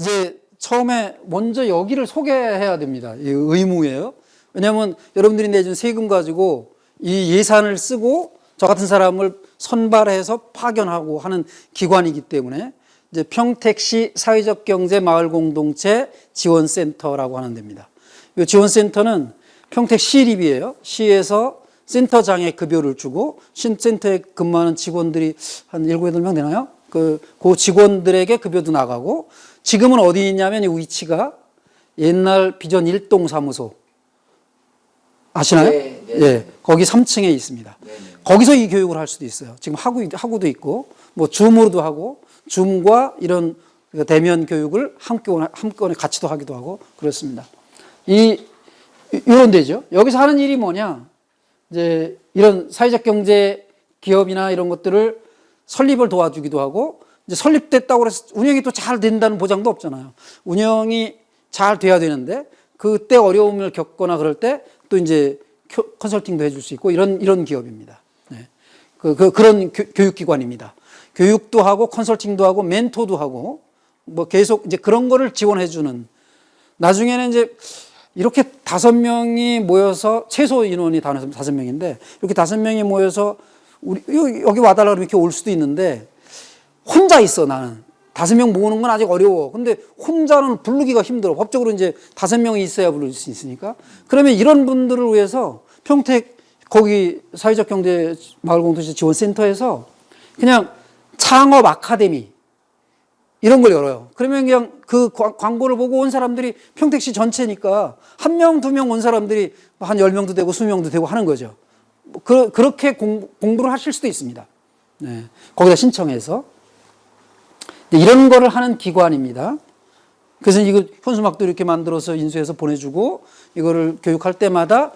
이제 처음에 먼저 여기를 소개해야 됩니다. 이 의무예요. 왜냐하면 여러분들이 내준 세금 가지고 이 예산을 쓰고 저 같은 사람을 선발해서 파견하고 하는 기관이기 때문에 이제 평택시 사회적 경제 마을 공동체 지원센터라고 하는 데입니다. 이 지원센터는 평택시립이에요. 시에서 센터장에 급여를 주고 센터에 근무하는 직원들이 한 7, 8명 되나요? 그 직원들에게 급여도 나가고, 지금은 어디 있냐면 이 위치가 옛날 비전 1동 사무소 아시나요? 네, 네. 예, 거기 3층에 있습니다. 네, 네. 거기서 이 교육을 할 수도 있어요. 지금 하고도 있고, 뭐 줌으로도 하고, 줌과 이런 대면 교육을 한꺼번에 같이도 하기도 하고 그렇습니다. 이런 데죠. 여기서 하는 일이 뭐냐? 이제 이런 사회적 경제 기업이나 이런 것들을 설립을 도와주기도 하고, 이제 설립됐다고 해서 운영이 또 잘 된다는 보장도 없잖아요. 운영이 잘 돼야 되는데 그때 어려움을 겪거나 그럴 때 또 이제 컨설팅도 해줄 수 있고 이런 기업입니다. 네. 그런 교육기관입니다. 교육도 하고 컨설팅도 하고 멘토도 하고 뭐 계속 이제 그런 거를 지원해주는, 나중에는 이제 이렇게 5명이 모여서, 최소 인원이 5명인데 이렇게 5명이 모여서 여기 와달라 그러면 이렇게 올 수도 있는데, 혼자 있어 나는. 5명 모으는 건 아직 어려워. 근데 혼자는 부르기가 힘들어. 법적으로 이제 5명이 있어야 부를 수 있으니까. 그러면 이런 분들을 위해서 평택 거기 사회적 경제 마을 공동체 지원센터에서 그냥 창업 아카데미 이런 걸 열어요. 그러면 그냥 그 광고를 보고 온 사람들이 평택시 전체니까 1명, 2명 온 사람들이 한 10명도 되고 20명도 되고 하는 거죠. 그렇게 공부를 하실 수도 있습니다. 네. 거기다 신청해서. 이런 거를 하는 기관입니다. 그래서 이거 현수막도 이렇게 만들어서 인수해서 보내주고, 이거를 교육할 때마다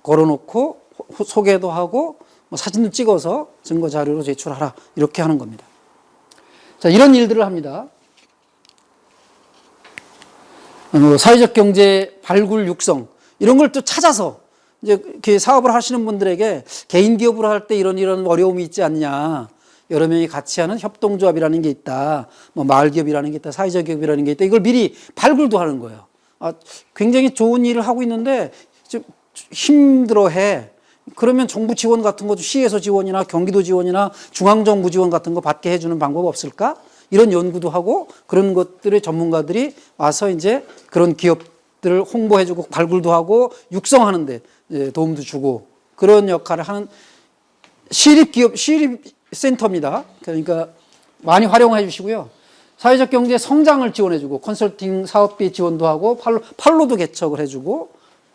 걸어놓고 소개도 하고 뭐 사진도 찍어서 증거 자료로 제출하라, 이렇게 하는 겁니다. 자, 이런 일들을 합니다. 사회적 경제 발굴 육성 이런 걸 또 찾아서 이제 사업을 하시는 분들에게 개인 기업을 할 때 이런 어려움이 있지 않냐, 여러 명이 같이 하는 협동조합이라는 게 있다, 뭐 마을기업이라는 게 있다, 사회적 기업이라는 게 있다, 이걸 미리 발굴도 하는 거예요. 굉장히 좋은 일을 하고 있는데 좀 힘들어해. 그러면 정부 지원 같은 것도 시에서 지원이나 경기도 지원이나 중앙정부 지원 같은 거 받게 해주는 방법 없을까? 이런 연구도 하고, 그런 것들의 전문가들이 와서 이제 그런 기업들을 홍보해주고 발굴도 하고 육성하는데 도움도 주고, 그런 역할을 하는 시립기업, 시립센터입니다. 그러니까 많이 활용해 주시고요. 사회적 경제 성장을 지원해주고, 컨설팅 사업비 지원도 하고, 판로도 개척을 해주고,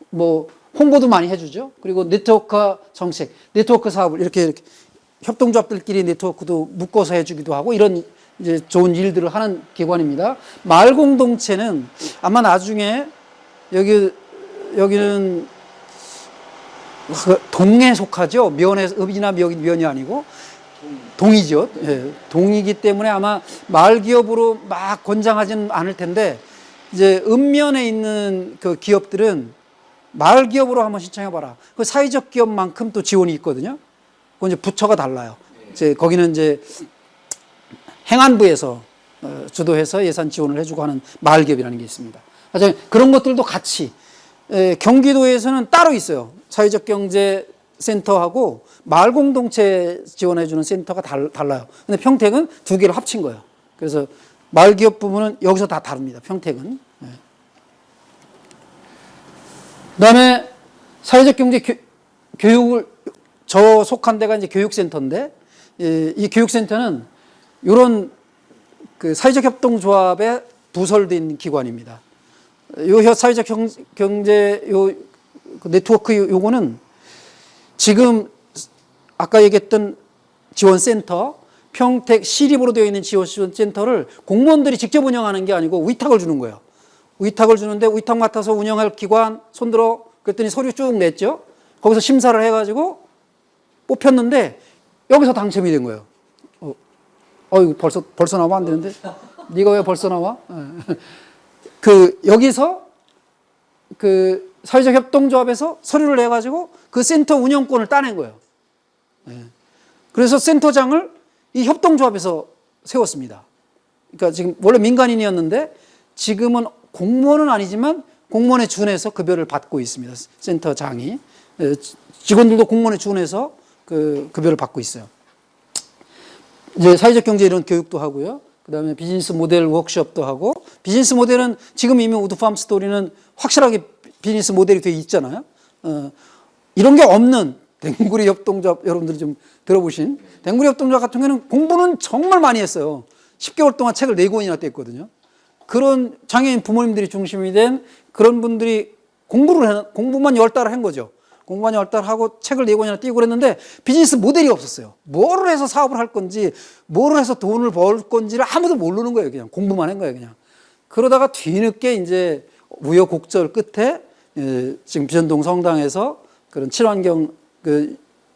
뭐 홍보도 많이 해주죠. 그리고 네트워크 정책, 네트워크 사업을 이렇게 협동조합들끼리 네트워크도 묶어서 해주기도 하고, 이런 이제 좋은 일들을 하는 기관입니다. 마을 공동체는 아마 나중에 여기는 동에 속하죠. 읍이나 면이 아니고 동이죠. 예, 동이기 때문에 아마 마을 기업으로 막 권장하지는 않을 텐데, 이제 읍면에 있는 그 기업들은 마을 기업으로 한번 신청해봐라. 그 사회적 기업만큼 또 지원이 있거든요. 그건 이제 부처가 달라요. 이제 거기는 이제 행안부에서 주도해서 예산 지원을 해주고 하는 마을 기업이라는 게 있습니다. 그런 것들도 같이, 경기도에서는 따로 있어요. 사회적 경제 센터하고 마을 공동체 지원해주는 센터가 달라요. 근데 평택은 2개를 합친 거예요. 그래서 마을 기업 부분은 여기서 다 다릅니다. 평택은. 그다음에 사회적 경제 교육을 저 속한 데가 이제 교육센터인데, 이 교육센터는 이런 그 사회적 협동조합에 부설된 기관입니다. 요 사회적 경제 네트워크 요거는 지금 아까 얘기했던 지원센터, 평택 시립으로 되어 있는 지원센터를 공무원들이 직접 운영하는 게 아니고 위탁을 주는 거예요. 위탁을 주는데, 위탁 맡아서 운영할 기관 손들어 그랬더니 서류 쭉 냈죠. 거기서 심사를 해가지고 뽑혔는데 여기서 당첨이 된 거예요. 이거 벌써 나오면 안 되는데? 네가 왜 벌써 나와? 여기서 사회적 협동조합에서 서류를 내가지고 그 센터 운영권을 따낸 거예요. 그래서 센터장을 이 협동조합에서 세웠습니다. 그러니까 지금 원래 민간인이었는데 지금은 공무원은 아니지만 공무원에 준해서 급여를 받고 있습니다. 센터장이. 직원들도 공무원에 준해서 그 급여를 받고 있어요. 이제 사회적 경제 이런 교육도 하고요. 그다음에 비즈니스 모델 워크숍도 하고, 비즈니스 모델은 지금 이미 우드팜 스토리는 확실하게 비즈니스 모델이 돼 있잖아요. 이런 게 없는 댕구리 협동조합, 여러분들이 좀 들어보신 댕구리 협동조합 같은 경우는 공부는 정말 많이 했어요. 10개월 동안 책을 4권이나 뗐거든요. 그런 장애인 부모님들이 중심이 된 그런 분들이 공부만 10달 한 거죠. 공부만 10달 하고 책을 4권이나 띄고 그랬는데 비즈니스 모델이 없었어요. 뭐를 해서 사업을 할 건지, 뭐를 해서 돈을 벌 건지를 아무도 모르는 거예요. 그냥 공부만 한 거예요. 그냥. 그러다가 뒤늦게 이제 우여곡절 끝에 지금 비전동 성당에서 그런 친환경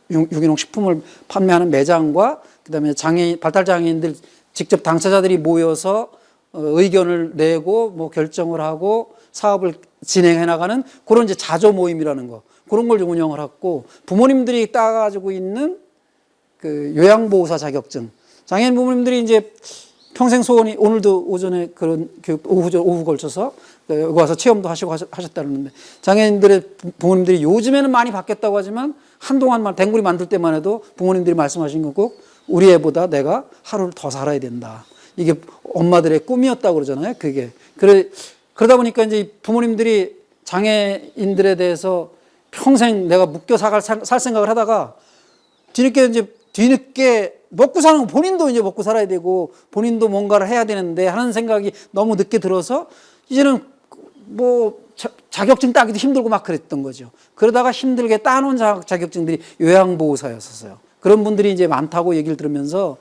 유기농 식품을 판매하는 매장과 그다음에 발달장애인들 직접 당사자들이 모여서 의견을 내고 뭐 결정을 하고 사업을 진행해 나가는 그런 이제 자조 모임이라는 거, 그런 걸 좀 운영을 했고, 부모님들이 따가지고 있는 그 요양보호사 자격증, 장애인 부모님들이 이제 평생 소원이, 오늘도 오전에 그런 교육 오후 걸쳐서 여기 와서 체험도 하시고 하셨다는데, 장애인들의 부모님들이 요즘에는 많이 바뀌었다고 하지만 한동안만 댕구리 만들 때만 해도 부모님들이 말씀하신 건 꼭 우리 애보다 내가 하루를 더 살아야 된다. 이게 엄마들의 꿈이었다고 그러잖아요. 그러다 보니까 이제 부모님들이 장애인들에 대해서 평생 내가 묶여 살 생각을 하다가 뒤늦게 먹고 사는 거, 본인도 이제 먹고 살아야 되고 본인도 뭔가를 해야 되는데 하는 생각이 너무 늦게 들어서 이제는 뭐 자격증 따기도 힘들고 막 그랬던 거죠. 그러다가 힘들게 따놓은 자격증들이 요양보호사였었어요. 그런 분들이 이제 많다고 얘기를 들으면서,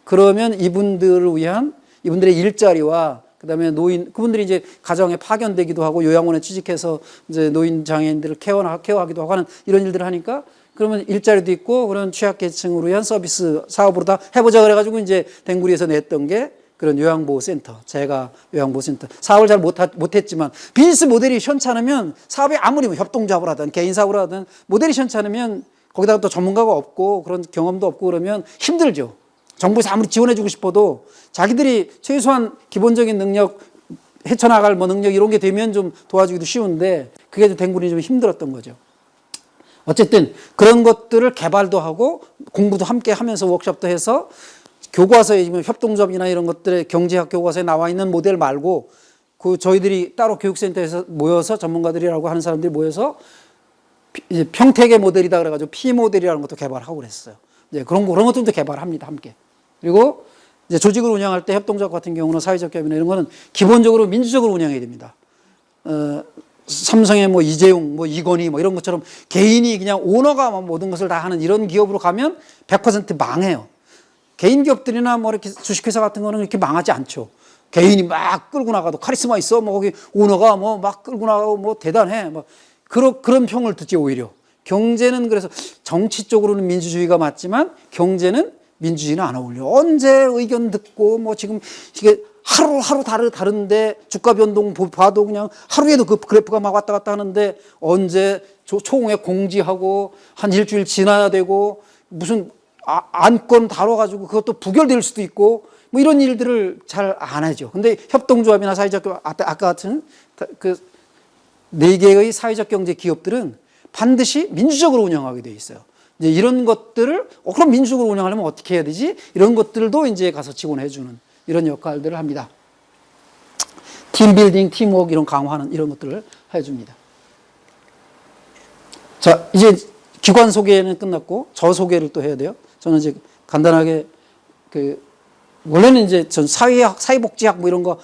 그러면 이분들을 위한 이분들의 일자리와 그다음에 그분들이 이제 가정에 파견되기도 하고 요양원에 취직해서 이제 노인 장애인들을 케어하기도 하고 하는 이런 일들을 하니까, 그러면 일자리도 있고 그런 취약계층으로 위한 서비스 사업으로 다 해보자 그래가지고 이제 댕구리에서 냈던 게 그런 요양보호센터, 제가 요양보호센터 사업을 잘 못했지만, 비즈니스 모델이 현찮으면 사업이 아무리 협동조합을 하든 개인 사업을 하든 모델이 현찮으면 거기다가 또 전문가가 없고 그런 경험도 없고 그러면 힘들죠. 정부에서 아무리 지원해주고 싶어도 자기들이 최소한 기본적인 능력, 헤쳐나갈 뭐 능력 이런 게 되면 좀 도와주기도 쉬운데 그게 댕구리 좀 힘들었던 거죠. 어쨌든 그런 것들을 개발도 하고 공부도 함께 하면서 워크숍도 해서 교과서에 지금 협동조합이나 이런 것들의 경제학 교과서에 나와 있는 모델 말고 저희들이 따로 교육센터에서 모여서 전문가들이라고 하는 사람들이 모여서 이제 평택의 모델이다 그래가지고 P 모델이라는 것도 개발하고 그랬어요. 이제 그런 것들도 개발합니다, 함께. 그리고 이제 조직을 운영할 때 협동조합 같은 경우는 사회적 기업이나 이런 거는 기본적으로 민주적으로 운영해야 됩니다. 삼성의 뭐 이재용, 뭐 이건희 뭐 이런 것처럼 개인이 그냥 오너가 모든 것을 다 하는 이런 기업으로 가면 100% 망해요. 개인 기업들이나 뭐 이렇게 주식회사 같은 거는 이렇게 망하지 않죠. 개인이 막 끌고 나가도 카리스마 있어. 뭐 거기 오너가 뭐 막 끌고 나가고 뭐 대단해. 뭐 그런 평을 듣지 오히려. 경제는 그래서 정치 쪽으로는 민주주의가 맞지만 경제는 민주주의는 안 어울려. 언제 의견 듣고 뭐 지금 이게 하루 다른데 주가 변동 봐도 그냥 하루에도 그 그래프가 막 왔다 갔다 하는데 언제 초공에 공지하고 한 일주일 지나야 되고 무슨 안건 다뤄가지고 그것도 부결될 수도 있고 뭐 이런 일들을 잘 안 하죠. 근데 협동조합이나 사회적 아까 같은 그 4개의 사회적 경제 기업들은 반드시 민주적으로 운영하게 돼 있어요. 이제 이런 것들을 그럼 민주적으로 운영하려면 어떻게 해야 되지? 이런 것들도 이제 가서 지원해주는 이런 역할들을 합니다. 팀빌딩, 팀워크 이런 강화하는 이런 것들을 해줍니다. 자, 이제 기관 소개는 끝났고 저 소개를 또 해야 돼요. 저는 이제 간단하게 원래는 이제 전 사회복지학 뭐 이런 거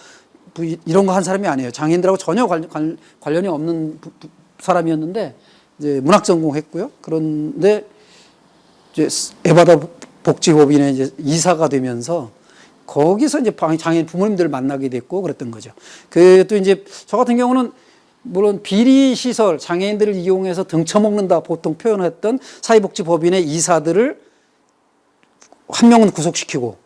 한 사람이 아니에요. 장애인들하고 전혀 관련이 없는 사람이었는데 이제 문학 전공했고요. 그런데 이제 에바다 복지법인에 이제 이사가 되면서 거기서 이제 장애인 부모님들을 만나게 됐고 그랬던 거죠. 또 이제 저 같은 경우는 물론 비리 시설, 장애인들을 이용해서 등쳐먹는다 보통 표현했던 사회복지법인의 이사들을 한 명은 구속시키고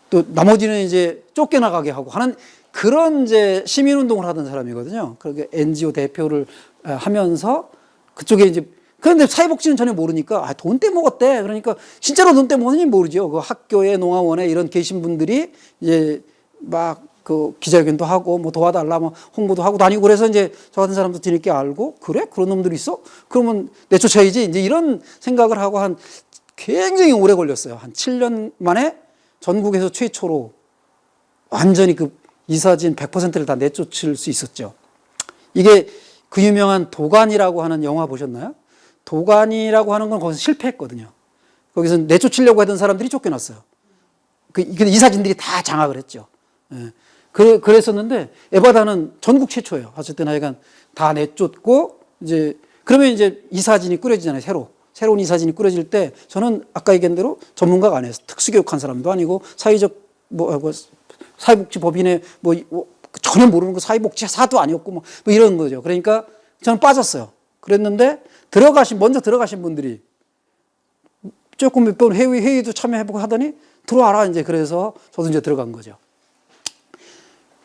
또 나머지는 이제 쫓겨나가게 하고 하는 그런 이제 시민운동을 하던 사람이거든요. 그렇게 NGO 대표를 하면서 그쪽에 이제 그런데 사회복지는 전혀 모르니까 돈 떼먹었대. 그러니까 진짜로 돈 떼먹었는지 모르죠. 그 학교에 농화원에 이런 계신 분들이 이제 막 그 기자회견도 하고 뭐 도와달라 뭐 홍보도 하고 다니고 그래서 이제 저 같은 사람도 뒤늦게 알고 그래? 그런 놈들이 있어? 그러면 내쫓아야지. 이제 이런 생각을 하고 한 굉장히 오래 걸렸어요. 한 7년 만에 전국에서 최초로 완전히 그 이사진 100%를 다 내쫓을 수 있었죠. 이게 그 유명한 도간이라고 하는 영화 보셨나요? 도간이라고 하는 건 거기서 실패했거든요. 거기서 내쫓으려고 하던 사람들이 쫓겨났어요. 이사진들이 다 장악을 했죠. 예. 그랬었는데 에바다는 전국 최초예요. 어쨌든 하여간 다 내쫓고 이제 그러면 이제 이사진이 꾸려지잖아요. 새로운 이사진이 꾸려질 때 저는 아까 얘기한 대로 전문가가 아니에요. 특수교육한 사람도 아니고 사회적 사회복지법인의 전혀 모르는 거 사회복지사도 아니었고 뭐 이런 거죠. 그러니까 저는 빠졌어요. 그랬는데 먼저 들어가신 분들이 조금 몇 번 회의도 참여해보고 하더니 들어와라 이제 그래서 저도 이제 들어간 거죠.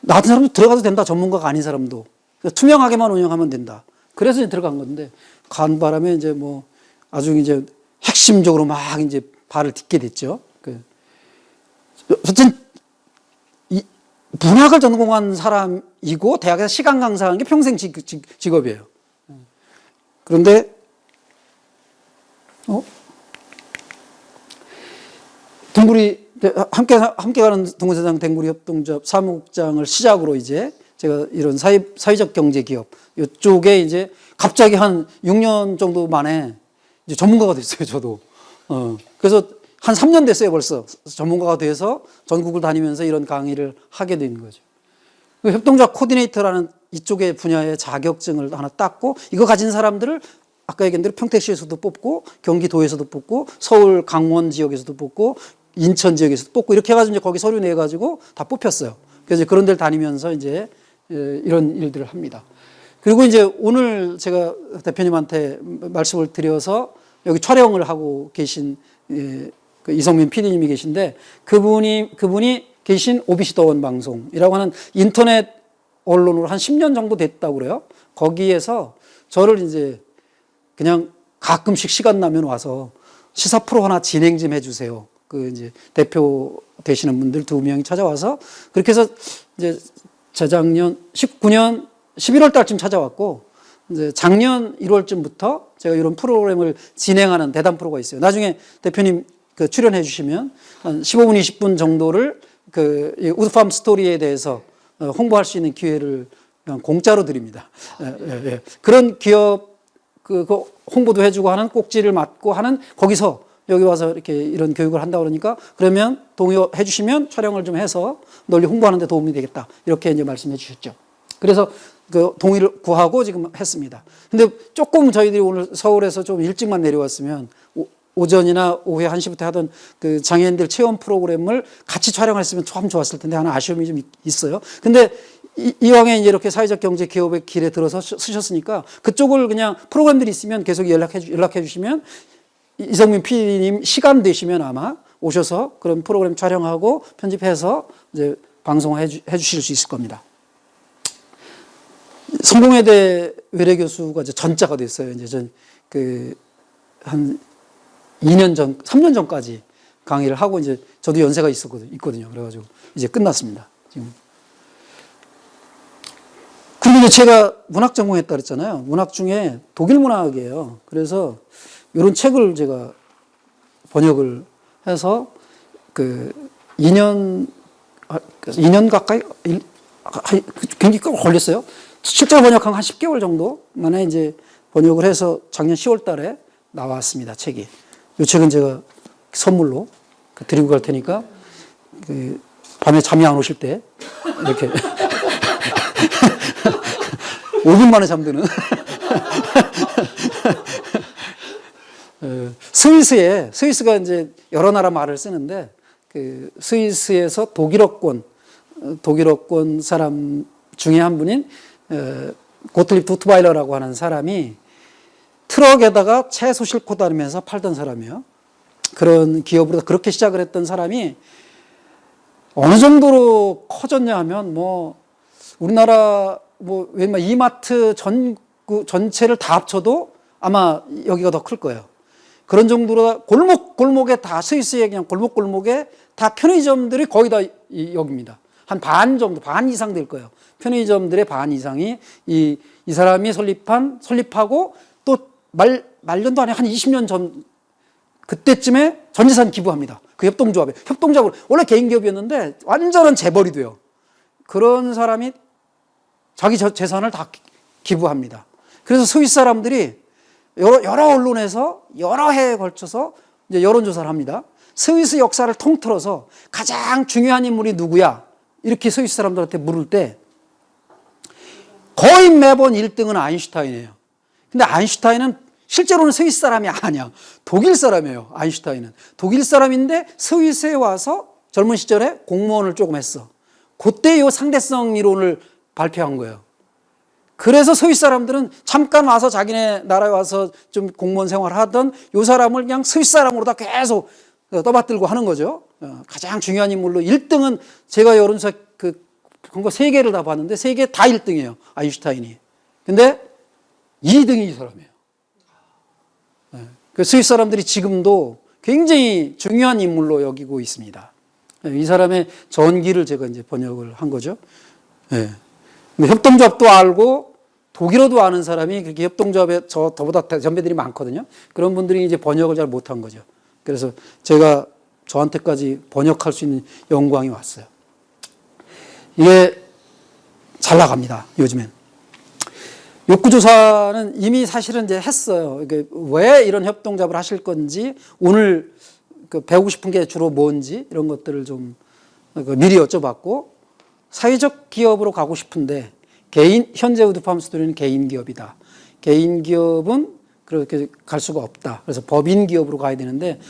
나 같은 사람도 들어가도 된다. 전문가가 아닌 사람도 투명하게만 운영하면 된다. 그래서 이제 들어간 건데 간 바람에 이제 뭐 아주 이제 핵심적으로 막 이제 발을 딛게 됐죠. 어쨌든 문학을 전공한 사람이고 대학에서 시간 강사하는 게 평생 직업이에요. 그런데 함께 가는 동문세상 댕구리 협동조합 사무국장을 시작으로 이제 제가 이런 사회적 경제 기업 이쪽에 이제 갑자기 한 6년 정도 만에 이제 전문가가 됐어요, 저도. 그래서 한 3년 됐어요, 벌써. 전문가가 돼서 전국을 다니면서 이런 강의를 하게 된 거죠. 협동조합 코디네이터라는 이쪽의 분야의 자격증을 하나 땄고, 이거 가진 사람들을 아까 얘기한 대로 평택시에서도 뽑고, 경기도에서도 뽑고, 서울 강원 지역에서도 뽑고, 인천 지역에서도 뽑고, 이렇게 해가지고 이제 거기 서류 내가지고 다 뽑혔어요. 그래서 그런 데를 다니면서 이제 이런 일들을 합니다. 그리고 이제 오늘 제가 대표님한테 말씀을 드려서 여기 촬영을 하고 계신 그 이성민 PD님이 계신데 그분이 계신 OBC 더원 방송이라고 하는 인터넷 언론으로 한 10년 정도 됐다고 그래요. 거기에서 저를 이제 그냥 가끔씩 시간 나면 와서 시사 프로 하나 진행 좀 해주세요. 그 이제 대표 되시는 분들 2명이 찾아와서 그렇게 해서 이제 재작년 19년 11월 달쯤 찾아왔고 이제 작년 1월쯤부터 제가 이런 프로그램을 진행하는 대담 프로가 있어요. 나중에 대표님 그 출연해 주시면 한 15분, 20분 정도를 그 우드팜 스토리에 대해서 홍보할 수 있는 기회를 그냥 공짜로 드립니다. 그런 기업 그 홍보도 해주고 하는 꼭지를 맡고 하는 거기서 여기 와서 이렇게 이런 교육을 한다고 그러니까 그러면 동의해 주시면 촬영을 좀 해서 널리 홍보하는 데 도움이 되겠다. 이렇게 이제 말씀해 주셨죠. 그래서 그 동의를 구하고 지금 했습니다. 근데 조금 저희들이 오늘 서울에서 좀 일찍만 내려왔으면 오전이나 오후에 1시부터 하던 그 장애인들 체험 프로그램을 같이 촬영했으면 참 좋았을 텐데 하나 아쉬움이 좀 있어요. 근데 이왕에 이제 이렇게 사회적 경제 기업의 길에 들어서 쓰셨으니까 그쪽을 그냥 프로그램들이 있으면 계속 연락해 주시면 이성민 PD님 시간 되시면 아마 오셔서 그런 프로그램 촬영하고 편집해서 이제 방송해 주실 수 있을 겁니다. 성공회대 외래 교수가 이제 전자가 됐어요. 이제 한 2년 전, 3년 전까지 강의를 하고 이제 저도 연세가 있거든요. 그래가지고 이제 끝났습니다. 지금. 그리고 이제 제가 문학 전공했다 그랬잖아요. 문학 중에 독일 문학이에요. 그래서 이런 책을 제가 번역을 해서 그 2년 가까이 굉장히 꽤 걸렸어요. 실제로 번역한 한 10개월 정도 만에 이제 번역을 해서 작년 10월 달에 나왔습니다. 책이. 이 책은 제가 선물로 드리고 갈 테니까 그 밤에 잠이 안 오실 때 이렇게 5분 만에 잠드는 스위스가 이제 여러 나라 말을 쓰는데 그 스위스에서 독일어권 사람 중에 한 분인 고틀립 두트바일러라고 하는 사람이 트럭에다가 채소 싣고 다니면서 팔던 사람이에요. 그런 기업으로 그렇게 시작을 했던 사람이 어느 정도로 커졌냐 하면 뭐 우리나라 뭐 웬만 이마트 전체를 다 합쳐도 아마 여기가 더 클 거예요. 그런 정도로 골목에 다 스위스의 그냥 골목에 다 편의점들이 거의 다 여기입니다. 한 반 정도, 반 이상 될 거예요. 편의점들의 반 이상이 이 사람이 설립하고 또 말년도 아니고 한 20년 전 그때쯤에 전 재산 기부합니다. 그 협동조합으로 원래 개인 기업이었는데 완전한 재벌이 돼요. 그런 사람이 자기 재산을 다 기부합니다. 그래서 스위스 사람들이 여러 언론에서 여러 해에 걸쳐서 이제 여론조사를 합니다. 스위스 역사를 통틀어서 가장 중요한 인물이 누구야? 이렇게 스위스 사람들한테 물을 때 거의 매번 1등은 아인슈타인이에요. 근데 아인슈타인은 실제로는 스위스 사람이 아니야. 독일 사람이에요. 아인슈타인은. 독일 사람인데 스위스에 와서 젊은 시절에 공무원을 조금 했어. 그때 이 상대성 이론을 발표한 거예요. 그래서 스위스 사람들은 잠깐 와서 자기네 나라에 와서 좀 공무원 생활하던 이 사람을 그냥 스위스 사람으로 다 계속 떠받들고 하는 거죠. 가장 중요한 인물로 1등은 제가 여론조사 그거 3개를 다 봤는데 3개 다 1등이에요. 아인슈타인이. 근데 2등이 이 사람이에요. 그 스위스 사람들이 지금도 굉장히 중요한 인물로 여기고 있습니다. 이 사람의 전기를 제가 이제 번역을 한 거죠. 네. 근데 협동조합도 알고 독일어도 아는 사람이 그렇게 협동조합에 저보다 선배들이 많거든요. 그런 분들이 이제 번역을 잘 못한 거죠. 그래서 제가 저한테까지 번역할 수 있는 영광이 왔어요. 이게 잘 나갑니다. 요즘엔. 욕구조사는 이미 사실은 이제 했어요. 왜 이런 협동조합을 하실 건지, 오늘 배우고 싶은 게 주로 뭔지, 이런 것들을 좀 미리 여쭤봤고, 사회적 기업으로 가고 싶은데, 현재 우드팜 스토리는 개인 기업이다. 개인 기업은 그렇게 갈 수가 없다. 그래서 법인 기업으로 가야 되는데,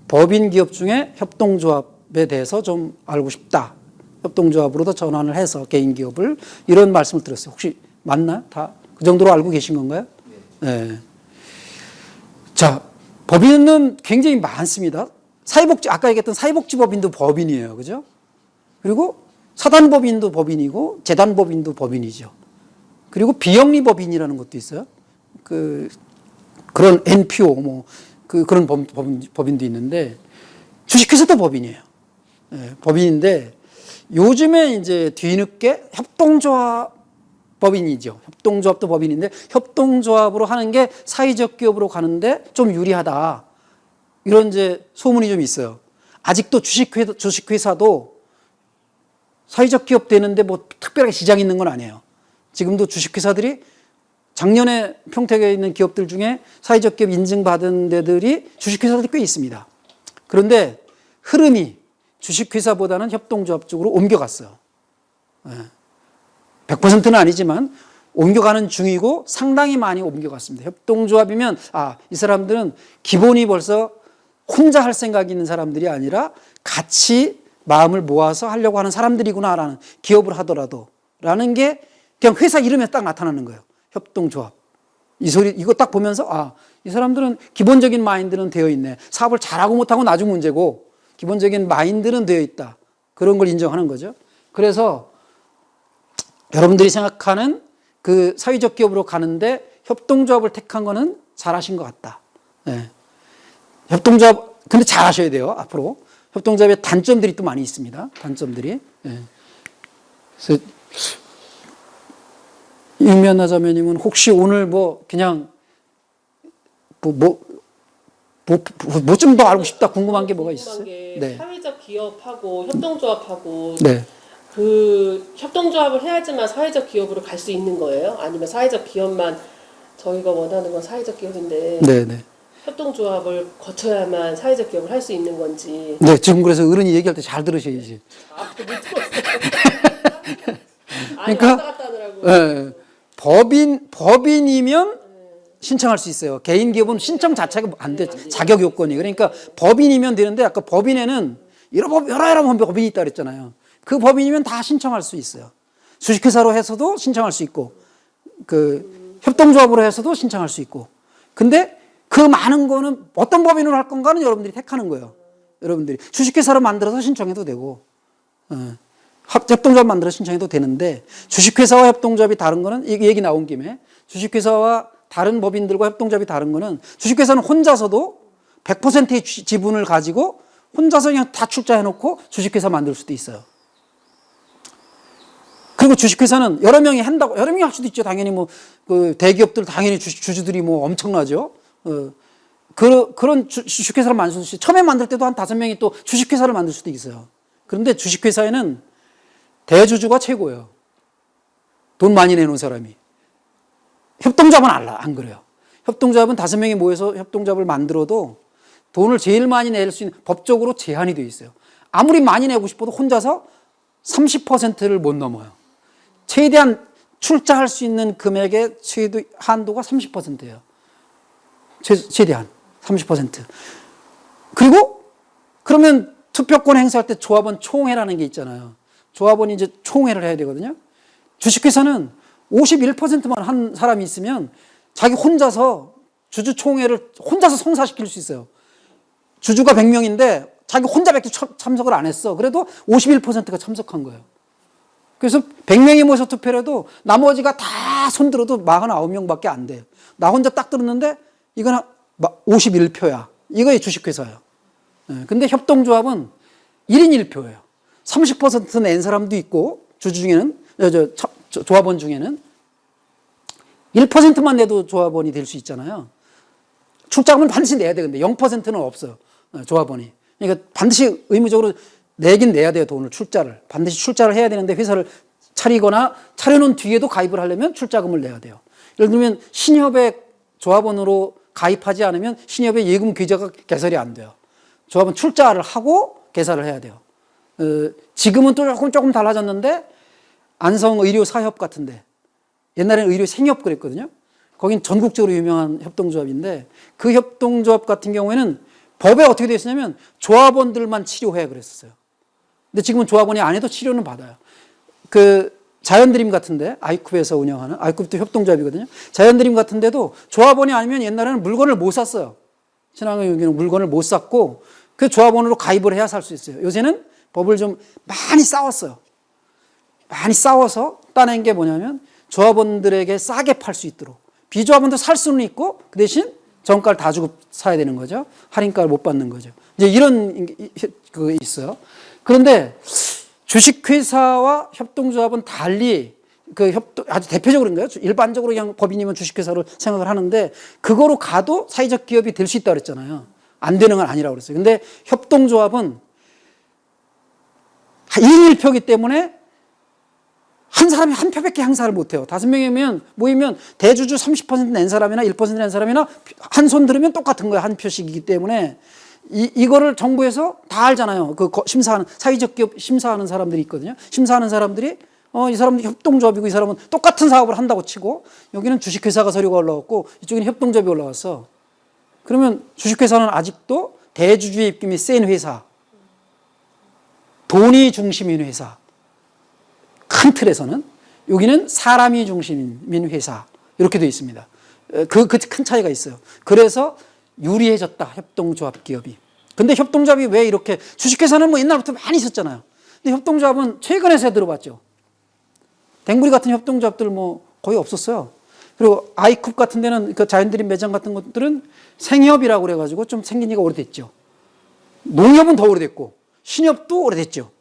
법인 기업 중에 협동조합에 대해서 좀 알고 싶다. 협동조합으로도 전환을 해서 개인 기업을, 이런 말씀을 드렸어요. 혹시 맞나요? 다? 그 정도로 알고 계신 건가요? 네. 자, 법인은 굉장히 많습니다. 아까 얘기했던 사회복지법인도 법인이에요. 그죠? 그리고 사단법인도 법인이고, 재단법인도 법인이죠. 그리고 비영리법인이라는 것도 있어요. 그런 NPO, 그런 법인도 있는데, 주식회사도 법인이에요. 네, 법인인데, 요즘에 이제 뒤늦게 협동조합 법인이죠. 협동조합도 법인인데 협동조합으로 하는 게 사회적 기업으로 가는데 좀 유리하다. 이런 이제 소문이 좀 있어요. 아직도 주식회사도 사회적 기업 되는데 뭐 특별하게 지장이 있는 건 아니에요. 지금도 주식회사들이 작년에 평택에 있는 기업들 중에 사회적 기업 인증받은 데들이 주식회사들이 꽤 있습니다. 그런데 흐름이 주식회사보다는 협동조합 쪽으로 옮겨갔어요. 100%는 아니지만 옮겨가는 중이고 상당히 많이 옮겨갔습니다. 협동조합이면 이 사람들은 기본이 벌써 혼자 할 생각이 있는 사람들이 아니라 같이 마음을 모아서 하려고 하는 사람들이구나라는, 기업을 하더라도 라는 게 그냥 회사 이름에 딱 나타나는 거예요. 협동조합. 이거 딱 보면서 이 사람들은 기본적인 마인드는 되어 있네. 사업을 잘하고 못하고 나중 문제고 기본적인 마인드는 되어 있다. 그런 걸 인정하는 거죠. 그래서 여러분들이 생각하는 그 사회적 기업으로 가는데 협동조합을 택한 거는 잘하신 것 같다. 네. 협동조합, 근데 잘하셔야 돼요, 앞으로. 협동조합의 단점들이 또 많이 있습니다. 단점들이. 네. 그래서 유미한 나자매님은 혹시 오늘 그냥 뭐 좀 더 알고 싶다, 궁금한 게 뭐가 있어요? 네. 사회적 기업하고 협동조합하고 네. 그 협동조합을 해야지만 사회적 기업으로 갈 수 있는 거예요? 아니면 사회적 기업만, 저희가 원하는 건 사회적 기업인데 네네. 협동조합을 거쳐야만 사회적 기업을 할 수 있는 건지. 네, 지금 그래서 어른이 얘기할 때 잘 들으셔야지. 못 들었어요. 그러니까 왔다 갔다 하느라고. 법인이면 신청할 수 있어요. 개인 기업은 신청 자체가 안 돼. 자격 요건이. 그러니까 법인이면 되는데 아까 법인에는 여러 법인이 있다 그랬잖아요. 그 법인이면 다 신청할 수 있어요. 주식회사로 해서도 신청할 수 있고, 협동조합으로 해서도 신청할 수 있고. 근데 그 많은 거는 어떤 법인으로 할 건가는 여러분들이 택하는 거예요. 여러분들이 주식회사로 만들어서 신청해도 되고, 협동조합 만들어서 신청해도 되는데, 주식회사와 협동조합이 다른 거는, 이 얘기 나온 김에, 주식회사와 다른 법인들과 협동조합이 다른 거는, 주식회사는 혼자서도 100%의 지분을 가지고 혼자서 그냥 다 출자해놓고 주식회사 만들 수도 있어요. 그리고 주식회사는 여러 명이 한다고, 여러 명이 할 수도 있죠. 당연히 뭐, 그 대기업들 당연히 주주들이 뭐 엄청나죠. 그런 주식회사를 만들 수 있어요. 처음에 만들 때도 한 5명이 또 주식회사를 만들 수도 있어요. 그런데 주식회사에는 대주주가 최고예요. 돈 많이 내놓은 사람이. 협동조합은 안 그래요. 협동조합은 5명이 모여서 협동조합을 만들어도 돈을 제일 많이 낼 수 있는 법적으로 제한이 되어 있어요. 아무리 많이 내고 싶어도 혼자서 30%를 못 넘어요. 최대한 출자할 수 있는 금액의 최대 한도가 30%예요. 최대한 30%. 그리고 그러면 투표권 행사할 때 조합원 총회라는 게 있잖아요. 조합원이 이제 총회를 해야 되거든요. 주식회사는 51%만 한 사람이 있으면 자기 혼자서 주주 총회를 혼자서 성사시킬 수 있어요. 주주가 100명인데 자기 혼자밖에 참석을 안 했어. 그래도 51%가 참석한 거예요. 그래서 100명이 모여서 투표를 해도 나머지가 다 손들어도 49명밖에 안 돼요. 나 혼자 딱 들었는데 이거는 51표야. 이거의 주식회사예요. 근데 협동조합은 1인 1표예요. 30% 낸 사람도 있고, 주주 중에는, 조합원 중에는 1%만 내도 조합원이 될 수 있잖아요. 출자금은 반드시 내야 돼. 근데 0%는 없어요. 조합원이. 그러니까 반드시 의무적으로 내긴 내야 돼요. 돈을, 출자를. 반드시 출자를 해야 되는데 회사를 차리거나 차려놓은 뒤에도 가입을 하려면 출자금을 내야 돼요. 예를 들면 신협의 조합원으로 가입하지 않으면 신협의 예금 계좌가 개설이 안 돼요. 조합은 출자를 하고 개설을 해야 돼요. 지금은 또 조금 달라졌는데 안성의료사협 같은데 옛날에는 의료생협 그랬거든요. 거긴 전국적으로 유명한 협동조합인데 그 협동조합 같은 경우에는 법에 어떻게 되어 있었냐면 조합원들만 치료해 그랬었어요. 근데 지금은 조합원이 안 해도 치료는 받아요. 그 자연드림 같은데 아이쿱에서 운영하는 아이쿱도 협동조합이거든요. 자연드림 같은데도 조합원이 아니면 옛날에는 물건을 못 샀어요. 신앙의 여기는 물건을 못 샀고 그 조합원으로 가입을 해야 살 수 있어요. 요새는 법을 좀 많이 싸웠어요. 많이 싸워서 따낸 게 뭐냐면 조합원들에게 싸게 팔 수 있도록 비조합원도 살 수는 있고 그 대신 정가를 다 주고 사야 되는 거죠. 할인가를 못 받는 거죠. 이제 이런 그 있어요. 그런데 주식회사와 협동조합은 달리 그 아주 대표적으로 그런가요? 일반적으로 그냥 법인이면 주식회사로 생각을 하는데 그거로 가도 사회적 기업이 될 수 있다고 그랬잖아요. 안 되는 건 아니라고 그랬어요. 근데 협동조합은 1인 1표이기 때문에 한 사람이 한 표밖에 행사를 못해요. 5명이면 모이면 대주주 30%낸 사람이나 1%낸 사람이나 한 손 들으면 똑같은 거예요. 한 표씩이기 때문에 이거를 정부에서 다 알잖아요. 그 심사하는 사회적 기업 심사하는 사람들이 있거든요. 심사하는 사람들이 이 사람들이 협동조합이고 이 사람은 똑같은 사업을 한다고 치고 여기는 주식회사가 서류가 올라왔고 이쪽에는 협동조합이 올라왔어. 그러면 주식회사는 아직도 대주주의 입김이 센 회사, 돈이 중심인 회사. 큰 틀에서는 여기는 사람이 중심인 회사 이렇게 되어 있습니다. 그 큰 차이가 있어요. 그래서 유리해졌다 협동조합 기업이. 근데 협동조합이 왜 이렇게 주식회사는 뭐 옛날부터 많이 있었잖아요. 근데 협동조합은 최근에서 들어봤죠. 댕구리 같은 협동조합들 뭐 거의 없었어요. 그리고 아이쿱 같은 데는 그 자연드림 매장 같은 것들은 생협이라고 그래가지고 좀 생긴 지가 오래됐죠. 농협은 더 오래됐고 신협도 오래됐죠.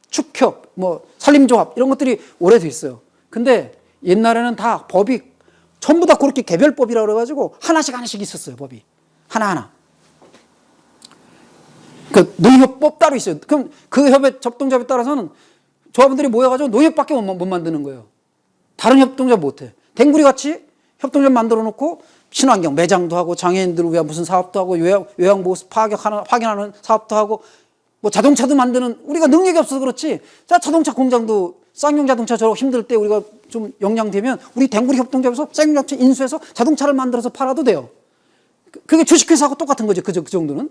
축협, 뭐 산림조합 이런 것들이 오래됐어요. 근데 옛날에는 다 법이 전부 다 그렇게 개별법이라고 그래가지고 하나씩 있었어요. 법이 하나하나. 그 농협법 따로 있어요. 그럼 그 협의 협동조합에 따라서는 조합원들이 모여가지고 농협밖에 못 만드는 거예요. 다른 협동조합 못해. 댕구리 같이 협동조합 만들어 놓고 친환경 매장도 하고 장애인들을 위한 무슨 사업도 하고 요양보호 확인하는 사업도 하고 뭐 자동차도 만드는 우리가 능력이 없어서 그렇지. 자 자동차 공장도 쌍용 자동차처럼 힘들 때 우리가 좀 역량되면 우리 댕구리 협동조합에서 쌍용 자동차 인수해서 자동차를 만들어서 팔아도 돼요. 그게 주식회사하고 똑같은 거죠. 그 정도는.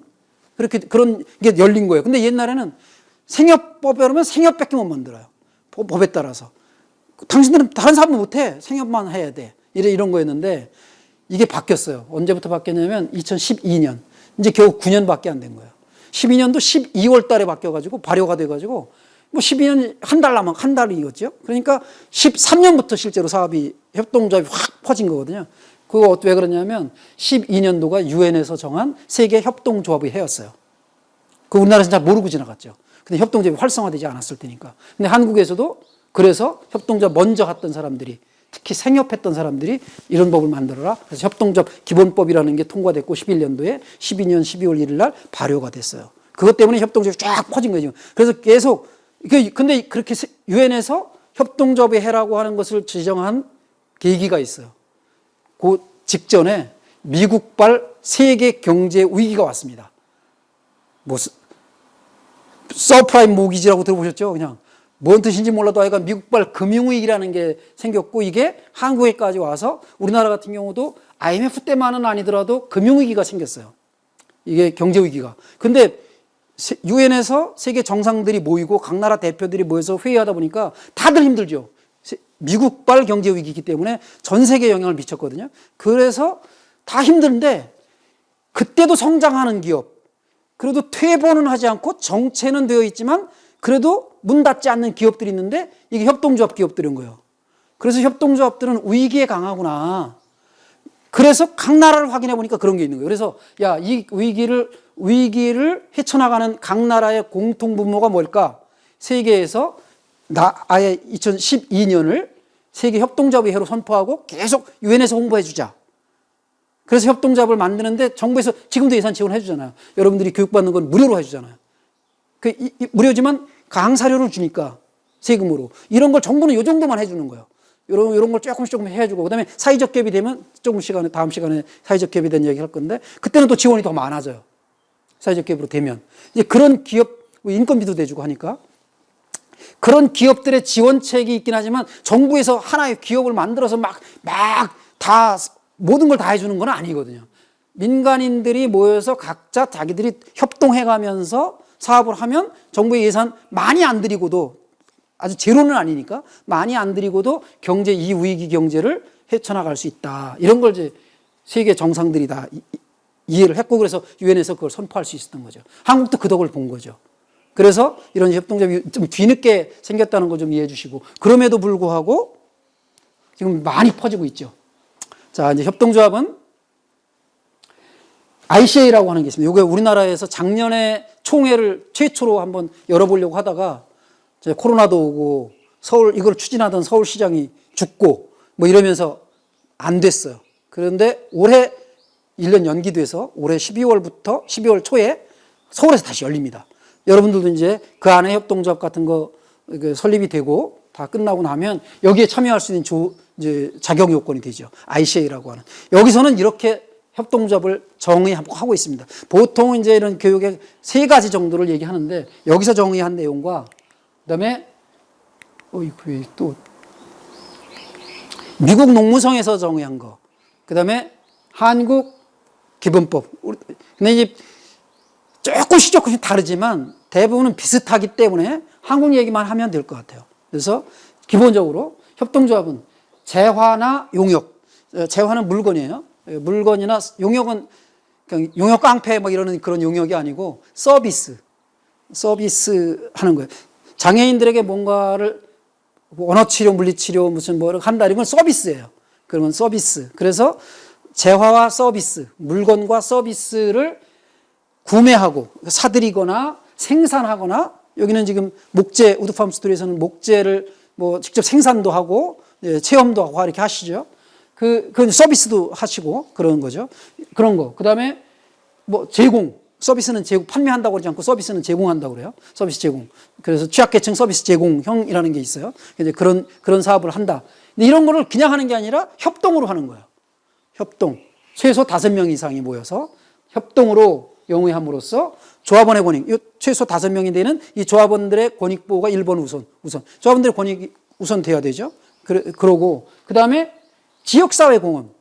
그렇게 그런 게 열린 거예요. 근데 옛날에는 생협법에 그러면 생협밖에 못 만들어요. 법에 따라서. 당신들은 다른 사업은 못해. 생협만 해야 돼. 이런 거였는데 이게 바뀌었어요. 언제부터 바뀌었냐면 2012년. 이제 겨우 9년밖에 안 된 거예요. 12년도 12월 달에 바뀌어가지고 발효가 돼가지고 뭐 12년 한 달이었죠. 그러니까 13년부터 실제로 사업이 협동조합이 확 퍼진 거거든요. 그거 왜 그러냐면 12년도가 유엔에서 정한 세계 협동조합의 해였어요. 그 우리나라에서는 잘 모르고 지나갔죠. 근데 협동조합이 활성화되지 않았을 테니까. 근데 한국에서도 그래서 협동조합 먼저 했던 사람들이, 특히 생협했던 사람들이 이런 법을 만들어라. 그래서 협동조합 기본법이라는 게 통과됐고 11년도에 12년 12월 1일 날 발효가 됐어요. 그것 때문에 협동조합이 쫙 퍼진 거예요. 그래서 계속, 근데 그렇게 유엔에서 협동조합의 해라고 하는 것을 지정한 계기가 있어요. 그 직전에 미국발 세계 경제 위기가 왔습니다. 뭐 서프라임 모기지라고 들어보셨죠? 그냥 뭔 뜻인지 몰라도 하여간 미국발 금융위기라는 게 생겼고, 이게 한국에까지 와서 우리나라 같은 경우도 IMF 때만은 아니더라도 금융위기가 생겼어요. 이게 경제위기가. 근데 유엔에서 세계 정상들이 모이고 각 나라 대표들이 모여서 회의하다 보니까 다들 힘들죠. 미국발 경제위기이기 때문에 전 세계에 영향을 미쳤거든요. 그래서 다 힘든데 그때도 성장하는 기업, 그래도 퇴보는 하지 않고 정체는 되어 있지만 그래도 문 닫지 않는 기업들이 있는데 이게 협동조합 기업들인 거예요. 그래서 협동조합들은 위기에 강하구나. 그래서 각 나라를 확인해 보니까 그런 게 있는 거예요. 그래서 야, 이 위기를 헤쳐나가는 각 나라의 공통 분모가 뭘까? 세계에서 아예 2012년을 세계 협동조합의 해로 선포하고 계속 유엔에서 홍보해 주자. 그래서 협동조합을 만드는데 정부에서 지금도 예산 지원해 주잖아요. 여러분들이 교육받는 건 무료로 해 주잖아요. 무료지만 강사료를 주니까 세금으로. 이런 걸 정부는 요 정도만 해 주는 거예요. 이런 걸 조금 해주고, 그 다음에 사회적 기업이 되면 다음 시간에 사회적 기업에 대한 얘기 할 건데, 그때는 또 지원이 더 많아져요. 사회적 기업으로 되면. 이제 그런 기업, 인건비도 대주고 하니까. 그런 기업들의 지원책이 있긴 하지만 정부에서 하나의 기업을 만들어서 모든 걸 다 해주는 건 아니거든요. 민간인들이 모여서 각자 자기들이 협동해가면서 사업을 하면 정부의 예산 많이 안 들이고도, 아주 제로는 아니니까 많이 안 들이고도 이 위기 경제를 헤쳐나갈 수 있다. 이런 걸 이제 세계 정상들이 다 이해를 했고, 그래서 유엔에서 그걸 선포할 수 있었던 거죠. 한국도 그 덕을 본 거죠. 그래서 이런 협동조합이 좀 뒤늦게 생겼다는 거 좀 이해해 주시고, 그럼에도 불구하고 지금 많이 퍼지고 있죠. 자, 이제 협동조합은 ICA라고 하는 게 있습니다. 이게 우리나라에서 작년에 총회를 최초로 한번 열어보려고 하다가 코로나도 오고 이걸 추진하던 서울시장이 죽고 뭐 이러면서 안 됐어요. 그런데 올해 1년 연기돼서 올해 12월부터 12월 초에 서울에서 다시 열립니다. 여러분들도 이제 그 안에 협동조합 같은 거 설립이 되고 다 끝나고 나면 여기에 참여할 수 있는 이제 자격 요건이 되죠. ICA라고 하는. 여기서는 이렇게 협동조합을 정의하고 있습니다. 보통 이제 이런 교육에 3가지 정도를 얘기하는데, 여기서 정의한 내용과 그다음에 또 미국 농무성에서 정의한 거, 그다음에 한국 기본법. 근데 이제 조금씩 다르지만 대부분은 비슷하기 때문에 한국 얘기만 하면 될 것 같아요. 그래서 기본적으로 협동조합은 재화나 용역, 재화는 물건이에요. 물건이나 용역은 그냥 용역 깡패 뭐 이러는 그런 용역이 아니고 서비스 하는 거예요. 장애인들에게 뭔가를 언어치료, 물리치료 무슨 뭐 한다 이런 건 서비스예요. 그러면 서비스. 그래서 재화와 서비스, 물건과 서비스를 구매하고 사들이거나 생산하거나, 여기는 지금 목재, 우드팜 스토리에서는 목재를 뭐 직접 생산도 하고 체험도 하고 이렇게 하시죠. 그 서비스도 하시고 그런 거죠. 그런 거. 그 다음에 뭐 서비스는 판매한다고 그러지 않고 서비스는 제공한다고 그래요. 서비스 제공. 그래서 취약계층 서비스 제공형이라는 게 있어요. 이제 그런 사업을 한다. 근데 이런 거를 그냥 하는 게 아니라 협동으로 하는 거예요. 협동. 최소 5명 이상이 모여서 협동으로 영위함으로써 조합원의 권익, 최소 5명이 되는 이 조합원들의 권익 보호가 1번 우선. 조합원들의 권익이 우선 돼야 되죠. 그러고, 그 다음에 지역사회 공헌.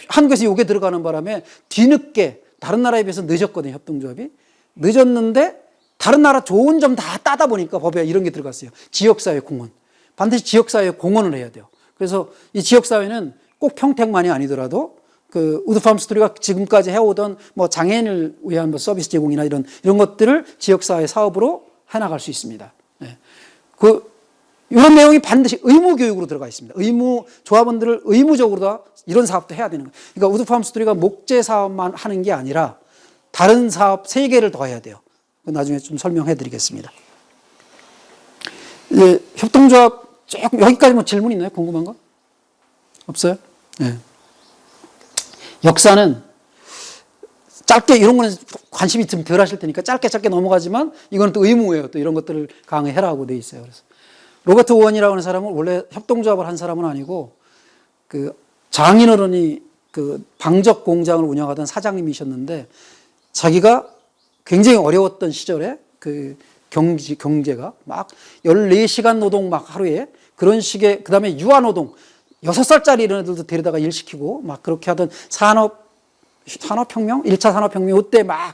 한국에서 요게 들어가는 바람에 뒤늦게, 다른 나라에 비해서 늦었거든요, 협동조합이. 늦었는데 다른 나라 좋은 점 다 따다 보니까 법에 이런 게 들어갔어요. 지역사회 공헌. 반드시 지역사회 공헌을 해야 돼요. 그래서 이 지역사회는 꼭 평택만이 아니더라도 우드팜 스토리가 지금까지 해오던 뭐 장애인을 위한 뭐 서비스 제공이나 이런 것들을 지역사회 사업으로 해나갈 수 있습니다. 네. 이런 내용이 반드시 의무 교육으로 들어가 있습니다. 조합원들을 의무적으로 다 이런 사업도 해야 되는 거예요. 그러니까 우드팜 스토리가 목재 사업만 하는 게 아니라 다른 사업 3개를 더 해야 돼요. 나중에 좀 설명해 드리겠습니다. 예, 협동조합 조금 여기까지 뭐 질문 있나요? 궁금한 거? 없어요? 예. 역사는 짧게 이런 거는 관심이 좀 덜 하실 테니까 짧게 넘어가지만 이건 또 의무예요. 또 이런 것들을 강의해라고 돼 있어요. 그래서 로버트 오원이라고 하는 사람은 원래 협동조합을 한 사람은 아니고 그 장인어른이 그 방적 공장을 운영하던 사장님이셨는데 자기가 굉장히 어려웠던 시절에 그 경제가 막 14시간 노동 막 하루에 그런 식의 그다음에 유아노동 6살짜리 이런 애들도 데려다가 일시키고 막 그렇게 하던 산업혁명? 1차 산업혁명 그때 막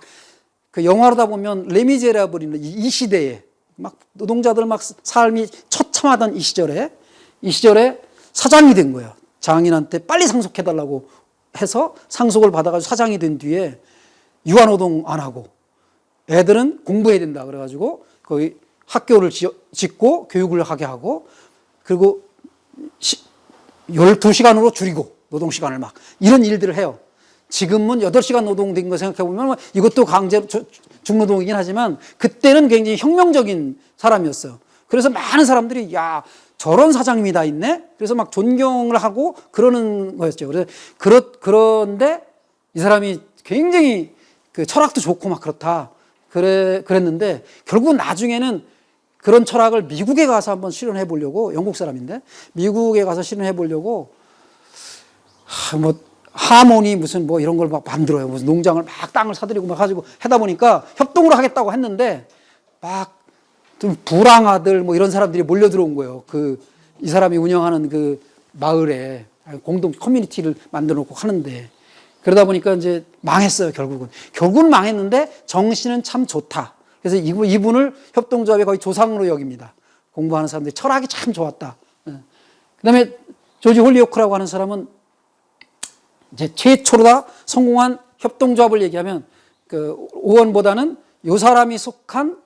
그 영화로다 보면 레미제라블이나 이 시대에 막 노동자들 막 삶이 처참하던 이 시절에 사장이 된 거예요. 장인한테 빨리 상속해달라고 해서 상속을 받아가지고 사장이 된 뒤에 유아노동 안 하고 애들은 공부해야 된다 그래가지고 거기 학교를 짓고 교육을 하게 하고 그리고 12시간으로 줄이고 노동시간을 막 이런 일들을 해요. 지금은 8시간 노동된 거 생각해보면 이것도 강제 중노동이긴 하지만 그때는 굉장히 혁명적인 사람이었어요. 그래서 많은 사람들이 야 저런 사장님이 다 있네? 그래서 막 존경을 하고 그러는 거였죠. 그런데 이 사람이 굉장히 그 철학도 좋고 막 그랬는데 결국 나중에는 그런 철학을 미국에 가서 한번 실현해 보려고 영국 사람인데 미국에 가서 실현해 보려고 뭐 하모니 무슨 뭐 이런 걸 막 만들어요. 무슨 농장을 막 땅을 사들이고 막 가지고 하다 보니까 협동으로 하겠다고 했는데 막 좀 불황아들 뭐 이런 사람들이 몰려 들어온 거예요. 이 사람이 운영하는 그 마을에 공동 커뮤니티를 만들어 놓고 하는데 그러다 보니까 이제 망했어요. 결국은 망했는데 정신은 참 좋다. 그래서 이분을 협동조합의 거의 조상으로 여깁니다. 공부하는 사람들이 철학이 참 좋았다. 그다음에 조지 홀리오크라고 하는 사람은 이제 최초로 다 성공한 협동조합을 얘기하면 그 오원보다는 이 사람이 속한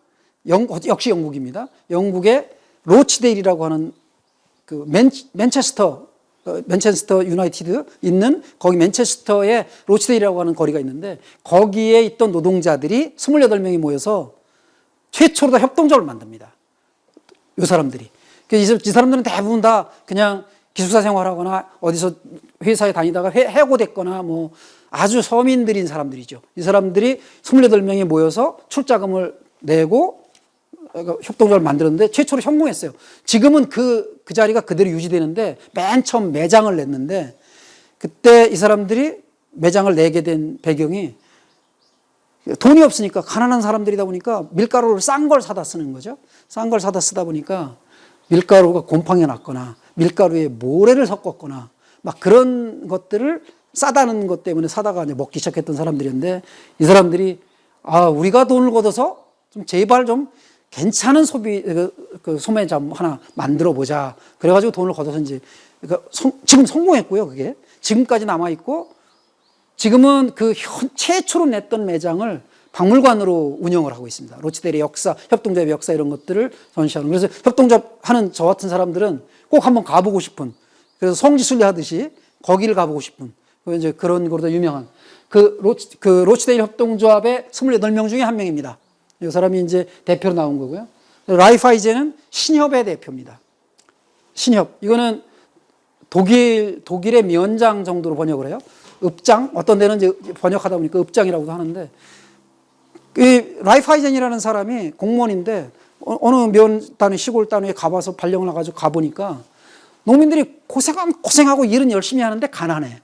역시 영국입니다. 영국의 로치데일이라고 하는 그 맨체스터 유나이티드 있는 거기 맨체스터에 로치데일이라고 하는 거리가 있는데 거기에 있던 노동자들이 28명이 모여서 최초로 다 협동조합을 만듭니다. 이 사람들이. 이 사람들은 대부분 다 그냥 기숙사 생활하거나 어디서 회사에 다니다가 해고됐거나 뭐 아주 서민들인 사람들이죠. 이 사람들이 28명이 모여서 출자금을 내고 협동조합을 만들었는데 최초로 성공했어요. 지금은 그 자리가 그대로 유지되는데 맨 처음 매장을 냈는데 그때 이 사람들이 매장을 내게 된 배경이 돈이 없으니까 가난한 사람들이다 보니까 밀가루를 싼 걸 사다 쓰는 거죠. 싼 걸 사다 쓰다 보니까 밀가루가 곰팡이 났거나 밀가루에 모래를 섞었거나 막 그런 것들을 싸다는 것 때문에 사다가 이제 먹기 시작했던 사람들인데 이 사람들이 우리가 돈을 걷어서 좀 제발 좀 괜찮은 소매점 하나 만들어 보자. 그래가지고 돈을 걷어서 이제 그러니까 지금 성공했고요. 그게 지금까지 남아 있고 지금은 최초로 냈던 매장을 박물관으로 운영을 하고 있습니다. 로치데일의 역사, 협동조합의 역사 이런 것들을 전시하는. 그래서 협동조합 하는 저 같은 사람들은 꼭 한번 가보고 싶은. 그래서 성지순례 하듯이 거기를 가보고 싶은. 이제 그런 거로 유명한 로치데일 협동조합의 28명 중에 한 명입니다. 이 사람이 이제 대표로 나온 거고요. 라이파이제는 신협의 대표입니다. 신협. 이거는 독일의 면장 정도로 번역을 해요. 읍장. 어떤 데는 이제 번역하다 보니까 읍장이라고도 하는데 이 라이파이젠이라는 사람이 공무원인데 어느 면 단위, 시골 단위에 가봐서 발령을 나가지고 가보니까 농민들이 고생하고 일은 열심히 하는데 가난해.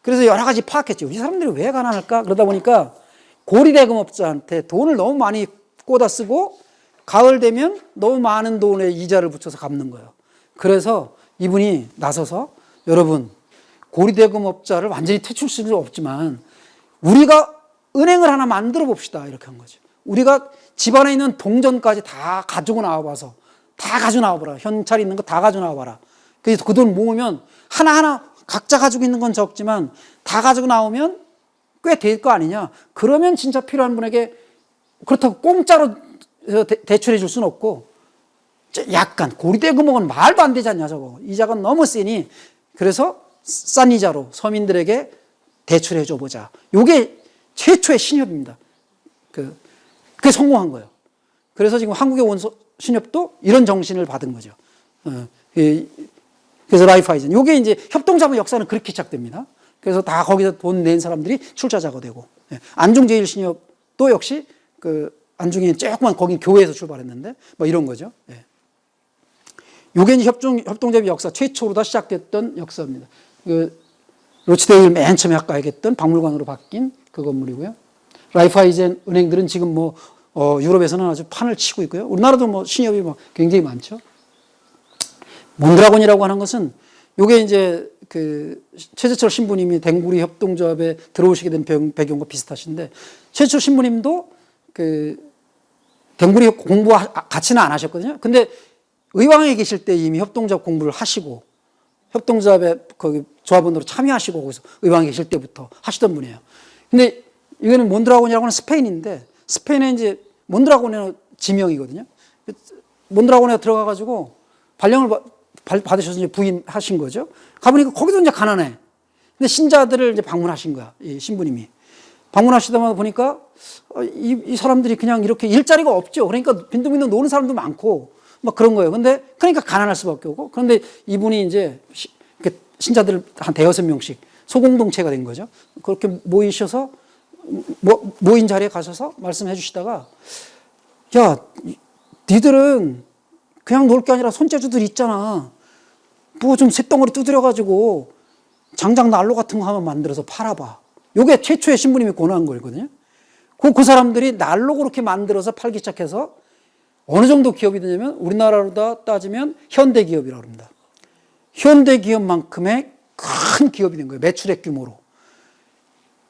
그래서 여러 가지 파악했죠. 이 사람들이 왜 가난할까? 그러다 보니까 고리대금업자한테 돈을 너무 많이 꽂아 쓰고 가을 되면 너무 많은 돈에 이자를 붙여서 갚는 거예요. 그래서 이분이 나서서 여러분 고리대금업자를 완전히 퇴출 수는 없지만 우리가 은행을 하나 만들어 봅시다. 이렇게 한 거죠. 우리가 집안에 있는 동전까지 다 가지고 나와봐서 다 가지고 나와봐라. 현찰 있는 거 다 가지고 나와봐라. 그래서 그 돈 모으면 하나하나 각자 가지고 있는 건 적지만 다 가지고 나오면 꽤 될 거 아니냐. 그러면 진짜 필요한 분에게 그렇다고 공짜로 대출해 줄 수는 없고 약간 고리대금은 말도 안 되지 않냐 저거. 이자가 너무 세니 그래서 싼 이자로 서민들에게 대출해 줘 보자. 이게 최초의 신협입니다. 그게 성공한 거예요. 그래서 지금 한국의 원소 신협도 이런 정신을 받은 거죠. 그래서 라이프하이젠. 요게 이제 협동조합의 역사는 그렇게 시작됩니다. 그래서 다 거기서 돈 낸 사람들이 출자자가 되고, 안중제일신협도 역시 그 안중에 조그만 거긴 교회에서 출발했는데 뭐 이런 거죠. 예. 요게 이제 협동조합의 역사 최초로 시작됐던 역사입니다. 그 로치데일 맨 처음에 아까 얘기했던 박물관으로 바뀐 그 건물이고요. 라이프하이젠 은행들은 지금 뭐 유럽에서는 아주 판을 치고 있고요. 우리나라도 뭐 신협이 뭐 굉장히 많죠. 몬드라곤이라고 하는 것은 요게 이제 그 최재철 신부님이 댕구리 협동조합에 들어오시게 된 배경과 비슷하신데, 최재철 신부님도 그 댕구리 공부 같이는 안 하셨거든요. 근데 의왕에 계실 때 이미 협동조합 공부를 하시고 협동조합에 거기 조합원으로 참여하시고 거기서 의왕에 계실 때부터 하시던 분이에요. 근데 이거는 몬드라곤이라고 하는 스페인인데, 스페인에 이제 몬드라곤의 지명이거든요. 몬드라곤에 들어가가지고 발령을 받으셔서 이제 부인하신 거죠. 가보니까 거기도 이제 가난해. 근데 신자들을 이제 방문하신 거야, 이 신부님이. 방문하시다 보니까 이 사람들이 그냥 이렇게 일자리가 없죠. 그러니까 빈둥빈둥 노는 사람도 많고 막 그런 거예요. 근데 그러니까 가난할 수밖에 없고, 그런데 이분이 이제 신자들 한 5-6명씩 소공동체가 된 거죠. 그렇게 모이셔서 모인 자리에 가셔서 말씀해 주시다가, 야, 니들은 그냥 놀 게 아니라 손재주들 있잖아. 뭐 좀 쇳덩어리 두드려가지고 장작 난로 같은 거 한번 만들어서 팔아봐. 요게 최초의 신부님이 권한 거거든요. 그 사람들이 난로 그렇게 만들어서 팔기 시작해서 어느 정도 기업이 되냐면 우리나라로 따지면 현대기업이라고 합니다. 현대기업만큼의 큰 기업이 된 거예요. 매출액 규모로.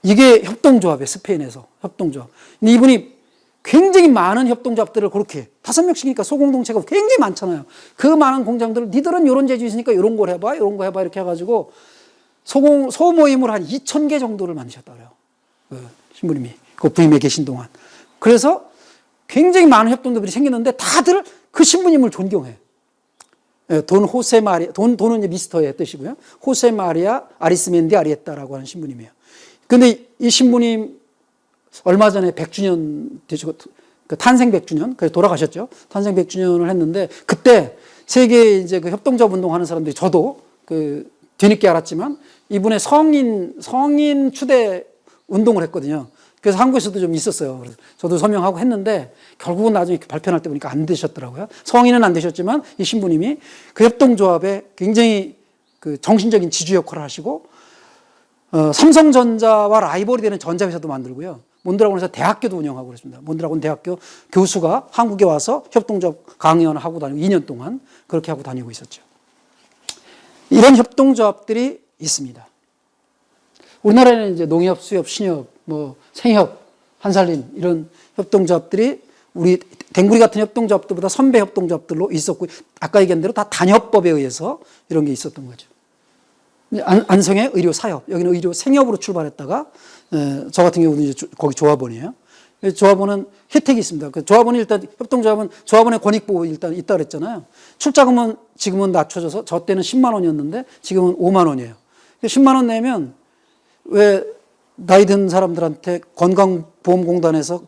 이게 협동조합이에요. 스페인에서 협동조합. 근데 이분이 굉장히 많은 협동조합들을 그렇게 5명씩이니까 소공동체가 굉장히 많잖아요. 그 많은 공장들을 니들은 이런 재주 있으니까 이런 걸 해봐, 이런 거 해봐 이렇게 해가지고 소모임을 한 2,000개 정도를 만드셨다 그래요. 그 신부님이 그 부임에 계신 동안. 그래서 굉장히 많은 협동조합들이 생겼는데 다들 그 신부님을 존경해. 돈 호세 마리아, 돈은 이제 미스터의 뜻이고요. 호세 마리아 아리스멘디 아리에타라고 하는 신부님이에요. 근데 이 신부님 얼마 전에 100주년 되시고, 그 탄생 100주년, 그래서 돌아가셨죠. 탄생 100주년을 했는데, 그때 세계 이제 그 협동조합 운동하는 사람들이, 저도 그 뒤늦게 알았지만, 이분의 성인 추대 운동을 했거든요. 그래서 한국에서도 좀 있었어요. 그래서 저도 서명하고 했는데, 결국은 나중에 발표할 때 보니까 안 되셨더라고요. 성인은 안 되셨지만, 이 신부님이 그 협동조합에 굉장히 그 정신적인 지주 역할을 하시고, 삼성전자와 라이벌이 되는 전자회사도 만들고요. 몬드라곤에서 대학교도 운영하고 그랬습니다. 몬드라곤 대학교 교수가 한국에 와서 협동조합 강연을 하고 다니고 2년 동안 그렇게 하고 다니고 있었죠. 이런 협동조합들이 있습니다. 우리나라에는 이제 농협, 수협, 신협, 뭐 생협, 한살림 이런 협동조합들이 우리 댕구리 같은 협동조합들보다 선배 협동조합들로 있었고, 아까 얘기한 대로 다 단협법에 의해서 이런 게 있었던 거죠. 안성의 의료 사협, 여기는 의료 생협으로 출발했다가, 저 같은 경우는 이제 거기 조합원이에요. 조합원은 혜택이 있습니다. 그 조합원이 일단, 협동조합은 조합원의 권익보호 일단 있다 그랬잖아요. 출자금은 지금은 낮춰져서, 저 때는 10만 원이었는데 지금은 5만 원이에요. 10만 원 내면 왜 나이 든 사람들한테 건강보험공단에서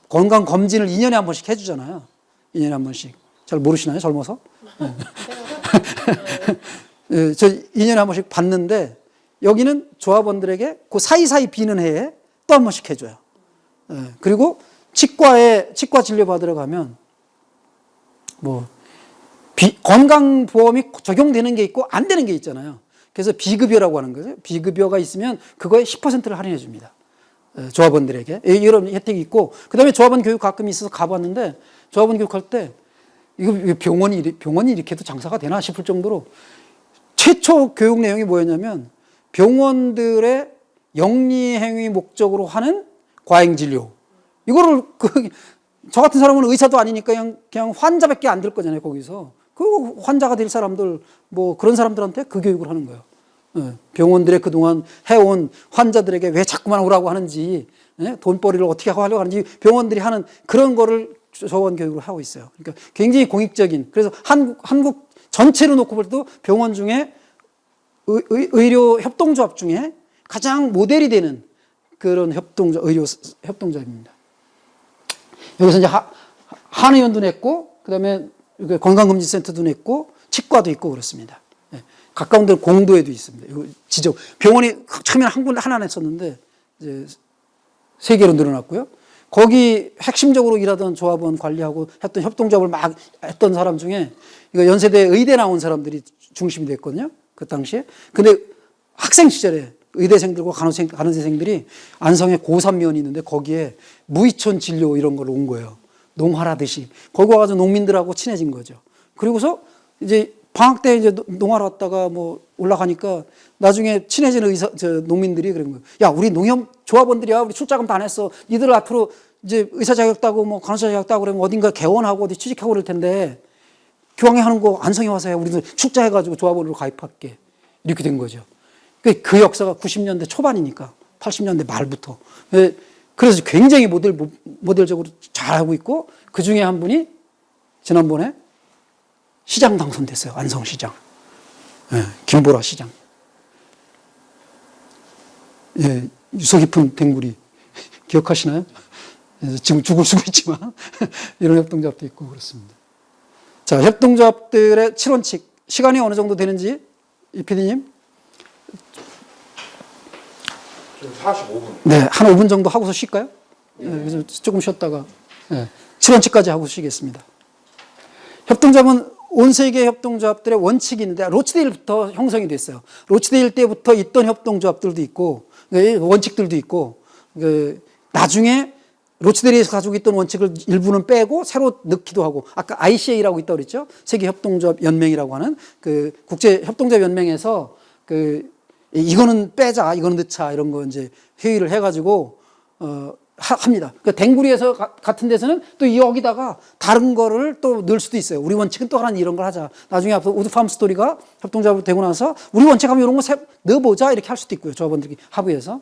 건강검진을 2년에 한 번씩 해주잖아요. 2년에 한 번씩. 잘 모르시나요? 젊어서? 저 2년에 한 번씩 받는데, 여기는 조합원들에게 그 사이사이 비는 해에 또 한 번씩 해줘요. 그리고 치과 진료 받으러 가면 뭐 건강보험이 적용되는 게 있고 안 되는 게 있잖아요. 그래서 비급여라고 하는 거죠. 비급여가 있으면 그거에 10%를 할인해 줍니다. 조합원들에게. 이런 혜택이 있고, 그 다음에 조합원 교육 가끔 있어서 가봤는데, 조합원 교육할 때 이거 병원이 이렇게 해도 장사가 되나 싶을 정도로 최초 교육 내용이 뭐였냐면, 병원들의 영리행위 목적으로 하는 과잉진료. 이거를 저 같은 사람은 의사도 아니니까 그냥 환자밖에 안 될 거잖아요, 거기서. 그 환자가 될 사람들, 뭐 그런 사람들한테 그 교육을 하는 거예요. 병원들의 그동안 해온 환자들에게 왜 자꾸만 오라고 하는지, 돈벌이를 어떻게 하려고 하는지 병원들이 하는 그런 거를 조원 교육을 하고 있어요. 그러니까 굉장히 공익적인, 그래서 한국 전체로 놓고 볼 때도 병원 중에 의료 협동조합 중에 가장 모델이 되는 그런 의료 협동조합입니다. 여기서 이제 한의원도 냈고, 그 다음에 건강검진센터도 냈고, 치과도 있고 그렇습니다. 예. 가까운 데 공도에도 있습니다. 지적 병원이 처음에는 한 군데 하나 냈었는데 이제 3개로 늘어났고요. 거기 핵심적으로 일하던 조합원 관리하고 했던 협동조합을 막 했던 사람 중에 이거 연세대 의대 나온 사람들이 중심이 됐거든요. 그 당시에. 근데 학생 시절에 의대생들과 간호대생들이 안성에 고3면이 있는데 거기에 무이촌 진료 이런 걸 온 거예요. 농활하듯이. 거기 와가지고 농민들하고 친해진 거죠. 그리고서 이제 방학 때 이제 농활 왔다가 뭐 올라가니까 나중에 친해진 농민들이 그런 거예요. 야, 우리 농협 조합원들이야. 우리 출자금 다 냈어. 니들 앞으로 이제 의사 자격 따고 뭐 간호사 자격 따고 그러면 어딘가 개원하고 어디 취직하고 그럴 텐데 교황에 하는 거 안성에 와서 해. 우리도 출자해가지고 조합원으로 가입할게. 이렇게 된 거죠. 그 역사가 90년대 초반이니까 80년대 말부터. 그래서 굉장히 모델적으로 잘하고 있고 그 중에 한 분이 지난번에 시장 당선됐어요. 안성시장. 예, 김보라 시장. 예, 유서 깊은 댕구리. 기억하시나요? 지금 죽을 수가 있지만 이런 협동조합도 있고 그렇습니다. 자, 협동조합들의 7원칙. 시간이 어느 정도 되는지 이 PD님? 45분. 네, 한 5분 정도 하고서 쉴까요? 네, 그래서 조금 쉬었다가 7원칙까지 하고 쉬겠습니다. 협동조합은 온 세계 협동조합들의 원칙이 있는데 로치데일부터 형성이 됐어요. 로치데일 때부터 있던 협동조합들도 있고 원칙들도 있고 나중에 로치데일에서 가지고 있던 원칙을 일부는 빼고 새로 넣기도 하고 아까 ICA라고 있다고 그랬죠. 세계협동조합연맹이라고 하는 그 국제협동조합연맹에서 이거는 빼자, 이거는 넣자 이런 거 이제 회의를 해가지고 합니다. 그러니까 댕구리에서 같은 데서는 또 여기다가 다른 거를 또 넣을 수도 있어요. 우리 원칙은 또 하나 이런 걸 하자. 나중에 앞으로 우드팜 스토리가 협동조합으로 되고 나서 우리 원칙하면 이런 거 넣어보자 이렇게 할 수도 있고요. 조합원들이 합의해서.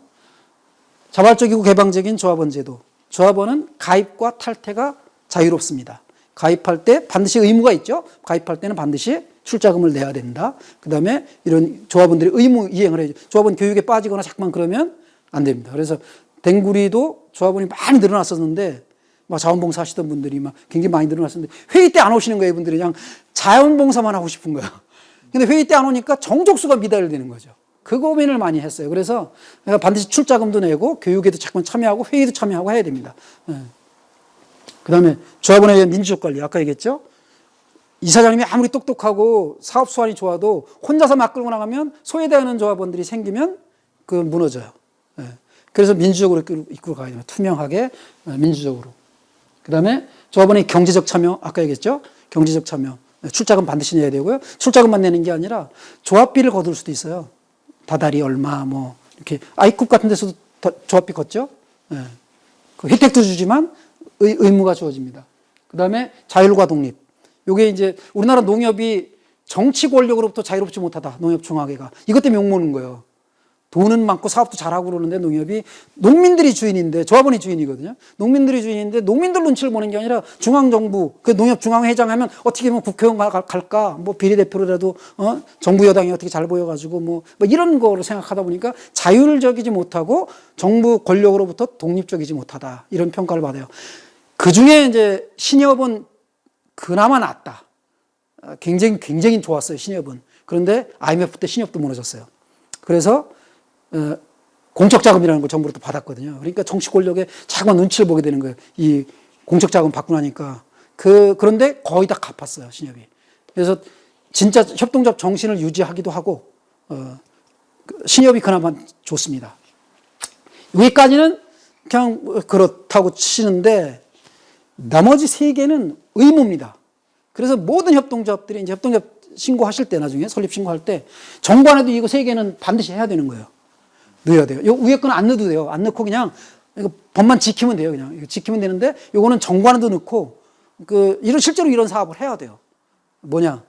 자발적이고 개방적인 조합원 제도. 조합원은 가입과 탈퇴가 자유롭습니다. 가입할 때 반드시 의무가 있죠. 가입할 때는 반드시 출자금을 내야 된다. 그 다음에 이런 조합원들이 의무 이행을 해야죠. 조합원 교육에 빠지거나 자꾸만 그러면 안 됩니다. 그래서 댕구리도 조합원이 많이 늘어났었는데 막 자원봉사 하시던 분들이 막 굉장히 많이 늘어났었는데 회의 때 안 오시는 거예요. 이분들이 그냥 자원봉사만 하고 싶은 거예요. 근데 회의 때 안 오니까 정족수가 미달되는 거죠. 그 고민을 많이 했어요. 그래서 반드시 출자금도 내고 교육에도 자꾸만 참여하고 회의도 참여하고 해야 됩니다. 그 다음에 조합원에 의한 민주적 관리. 아까 얘기했죠. 이사장님이 아무리 똑똑하고 사업 수완이 좋아도 혼자서 막 끌고 나가면 소외되는 조합원들이 생기면 그 무너져요. 그래서 민주적으로 이끌어 가야 됩니다. 투명하게 민주적으로. 그 다음에 조합원의 경제적 참여. 아까 얘기했죠. 경제적 참여. 출자금 반드시 내야 되고요. 출자금만 내는 게 아니라 조합비를 거둘 수도 있어요. 다달이 얼마 뭐 이렇게 아이쿱 같은 데서도 조합비 걷죠. 그 혜택도 주지만 의무가 주어집니다. 그 다음에 자율과 독립. 요게 이제 우리나라 농협이 정치 권력으로부터 자유롭지 못하다. 농협총학회가. 이것 때문에 욕먹는 거예요. 돈은 많고 사업도 잘하고 그러는데 농협이 농민들이 주인인데 조합원이 주인이거든요. 농민들이 주인인데 농민들 눈치를 보는 게 아니라 중앙정부 그 농협 중앙회장 하면 어떻게 보면 국회의원 갈까 뭐 비례대표라도 정부 여당이 어떻게 잘 보여가지고 뭐 이런 거를 생각하다 보니까 자율적이지 못하고 정부 권력으로부터 독립적이지 못하다 이런 평가를 받아요. 그 중에 이제 신협은 그나마 낫다. 굉장히 좋았어요. 신협은. 그런데 IMF 때 신협도 무너졌어요. 그래서 공적자금이라는 걸 정부로부터 받았거든요. 그러니까 정치 권력에 자꾸만 눈치를 보게 되는 거예요. 이 공적자금 받고 나니까. 그런데 거의 다 갚았어요, 신협이. 그래서 진짜 협동조합 정신을 유지하기도 하고, 신협이 그나마 좋습니다. 여기까지는 그냥 그렇다고 치는데, 나머지 3개는 의무입니다. 그래서 모든 협동조합들이 이제 협동조합 신고하실 때 나중에 설립 신고할 때 정관에도 이거 3개는 반드시 해야 되는 거예요. 넣어야 돼요. 요 위에 거는 안 넣어도 돼요. 안 넣고 그냥 이거 법만 지키면 돼요. 그냥 이거 지키면 되는데 요거는 정관에도 넣고 실제로 이런 사업을 해야 돼요. 뭐냐?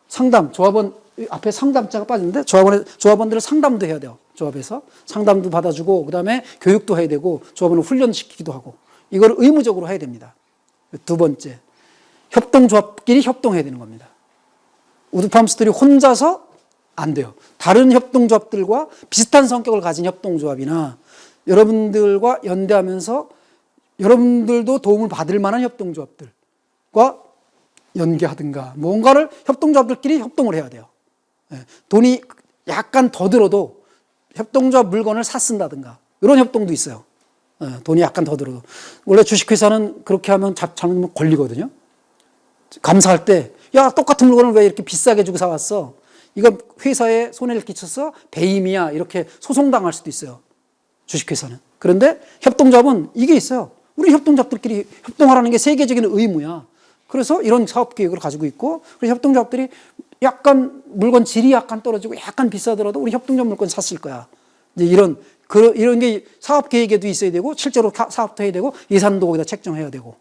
상담, 조합원 앞에 상담자가 빠졌는데 조합원들을 상담도 해야 돼요. 조합에서 상담도 받아주고 그다음에 교육도 해야 되고 조합원을 훈련시키기도 하고 이걸 의무적으로 해야 됩니다. 2번째, 협동조합끼리 협동해야 되는 겁니다. 우드팜 스토리 혼자서 안 돼요. 다른 협동조합들과 비슷한 성격을 가진 협동조합이나 여러분들과 연대하면서 여러분들도 도움을 받을 만한 협동조합들 협동조합과 연계하든가 뭔가를 협동조합들끼리 협동을 해야 돼요. 돈이 약간 더 들어도 협동조합 물건을 사 쓴다든가 이런 협동도 있어요. 돈이 약간 더 들어도. 원래 주식회사는 그렇게 하면 잘못하면 걸리거든요. 감사할 때, 야, 똑같은 물건을 왜 이렇게 비싸게 주고 사왔어? 이건 회사에 손해를 끼쳐서 배임이야. 이렇게 소송당할 수도 있어요. 주식회사는. 그런데 협동조합은 이게 있어요. 우리 협동조합들끼리 협동하라는 게 세계적인 의무야. 그래서 이런 사업 계획을 가지고 있고, 그래서 협동조합들이 약간 물건 질이 약간 떨어지고 약간 비싸더라도 우리 협동조합 물건 샀을 거야. 이제 이런 게 사업 계획에도 있어야 되고, 실제로 사업도 해야 되고, 예산도 거기다 책정해야 되고.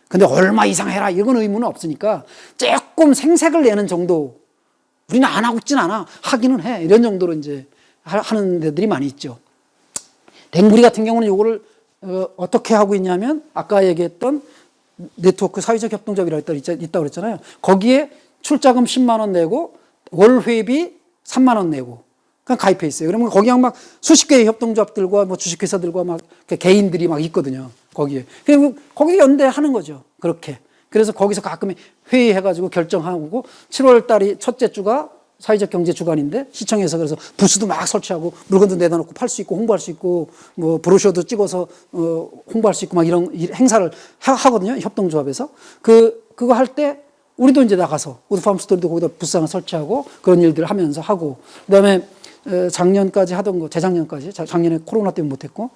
근데 얼마 이상 해라. 이건 의무는 없으니까 조금 생색을 내는 정도. 우리는 안 하고 있진 않아. 하기는 해. 이런 정도로 이제 하는 데들이 많이 있죠. 댕구리 같은 경우는 이거를 어떻게 하고 있냐면 아까 얘기했던 네트워크 사회적 협동조합이라고 있다고 그랬잖아요. 거기에 출자금 10만 원 내고 월 회비 3만 원 내고 그냥 가입해 있어요. 그러면 거기 막 수십 개의 협동조합들과 뭐 주식회사들과 막 개인들이 막 있거든요. 거기에. 그리고 거기서 연대하는 거죠. 그렇게. 그래서 거기서 가끔 회의해가지고 결정하고 7월 달이 첫째 주가 사회적 경제 주간인데 시청에서 그래서 부스도 막 설치하고 물건도 내다 놓고 팔 수 있고 홍보할 수 있고 뭐 브로셔도 찍어서 홍보할 수 있고 막 이런 행사를 하거든요. 협동조합에서. 그거 할 때 우리도 이제 나가서 우드팜스토리도 거기다 부스 하나 설치하고 그런 일들을 하면서 하고 그다음에 작년까지 하던 거 재작년까지 작년에 코로나 때문에 못했고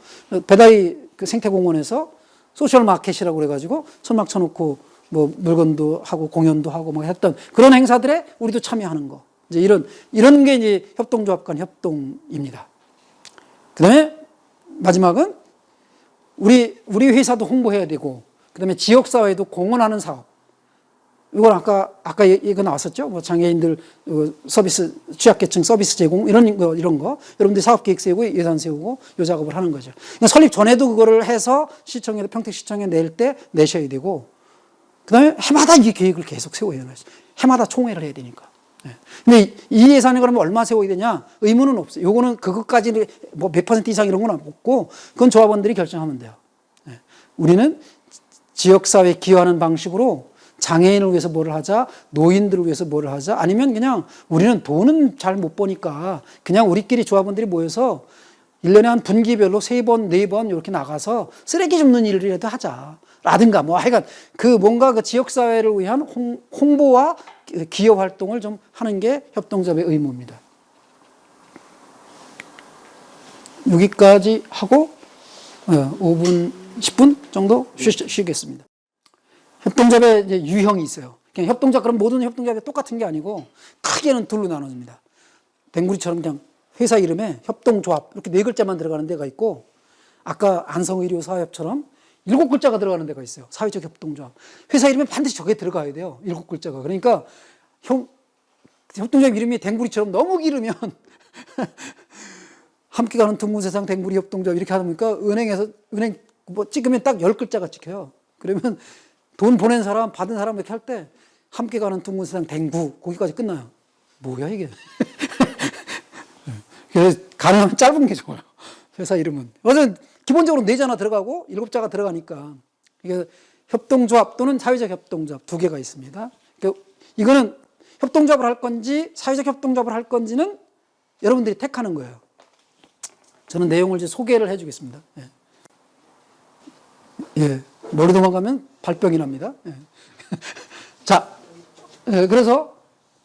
배다이 그 생태공원에서 소셜 마켓이라고 그래가지고 천막 쳐놓고 뭐 물건도 하고 공연도 하고 막 했던 그런 행사들에 우리도 참여하는 거. 이제 이런 게 이제 협동조합 간 협동입니다. 그 다음에 마지막은 우리 회사도 홍보해야 되고, 그 다음에 지역사회도 공헌하는 사업. 이건 아까 이거 나왔었죠? 뭐 장애인들 서비스, 취약계층 서비스 제공, 이런 거. 여러분들이 사업 계획 세우고 예산 세우고 요 작업을 하는 거죠. 그러니까 설립 전에도 그거를 해서 시청에, 평택시청에 낼 때 내셔야 되고, 그 다음에 해마다 이 계획을 계속 세워야 해요. 해마다 총회를 해야 되니까. 근데 이 예산에 그러면 얼마 세워야 되냐? 의무는 없어요. 요거는 그것까지 뭐 몇 % 이상 이런 건 없고, 그건 조합원들이 결정하면 돼요. 우리는 지역사회에 기여하는 방식으로 장애인을 위해서 뭐를 하자, 노인들을 위해서 뭐를 하자, 아니면 그냥 우리는 돈은 잘 못 버니까 그냥 우리끼리 조합원들이 모여서 1년에 한 분기별로 3번, 4번 이렇게 나가서 쓰레기 줍는 일이라도 하자. 라든가 뭐 하여간 뭔가 그 지역사회를 위한 홍보와 기여 활동을 좀 하는 게 협동조합의 의무입니다. 여기까지 하고 5분, 10분 정도 쉬겠습니다. 협동조합의 이제 유형이 있어요. 그냥 협동조합, 그럼 모든 협동조합이 똑같은 게 아니고 크게는 둘로 나눠집니다. 댕구리처럼 그냥 회사 이름에 협동조합 이렇게 4글자만 들어가는 데가 있고, 아까 안성의료사협처럼 7글자가 들어가는 데가 있어요. 사회적 협동조합. 회사 이름에 반드시 저게 들어가야 돼요. 7글자가. 그러니까 협동조합 이름이 댕구리처럼 너무 길으면 함께 가는 둥근세상 댕구리 협동조합 이렇게 하다 보니까 은행 뭐 찍으면 딱 10글자가 찍혀요. 그러면 돈 보낸 사람, 받은 사람 이렇게 할 때 함께 가는 둥근세상 댕구 거기까지 끝나요. 뭐야 이게. 그래서 가능하면 짧은 게 좋아요. 회사 이름은. 어쨌든 기본적으로 4자나 들어가고 7자가 들어가니까 이게 협동조합 또는 사회적 협동조합 2개가 있습니다. 그러니까 이거는 협동조합을 할 건지 사회적 협동조합을 할 건지는 여러분들이 택하는 거예요. 저는 내용을 이제 소개를 해주겠습니다. 예. 머리 도망가면 발병이 납니다. 예. 자, 그래서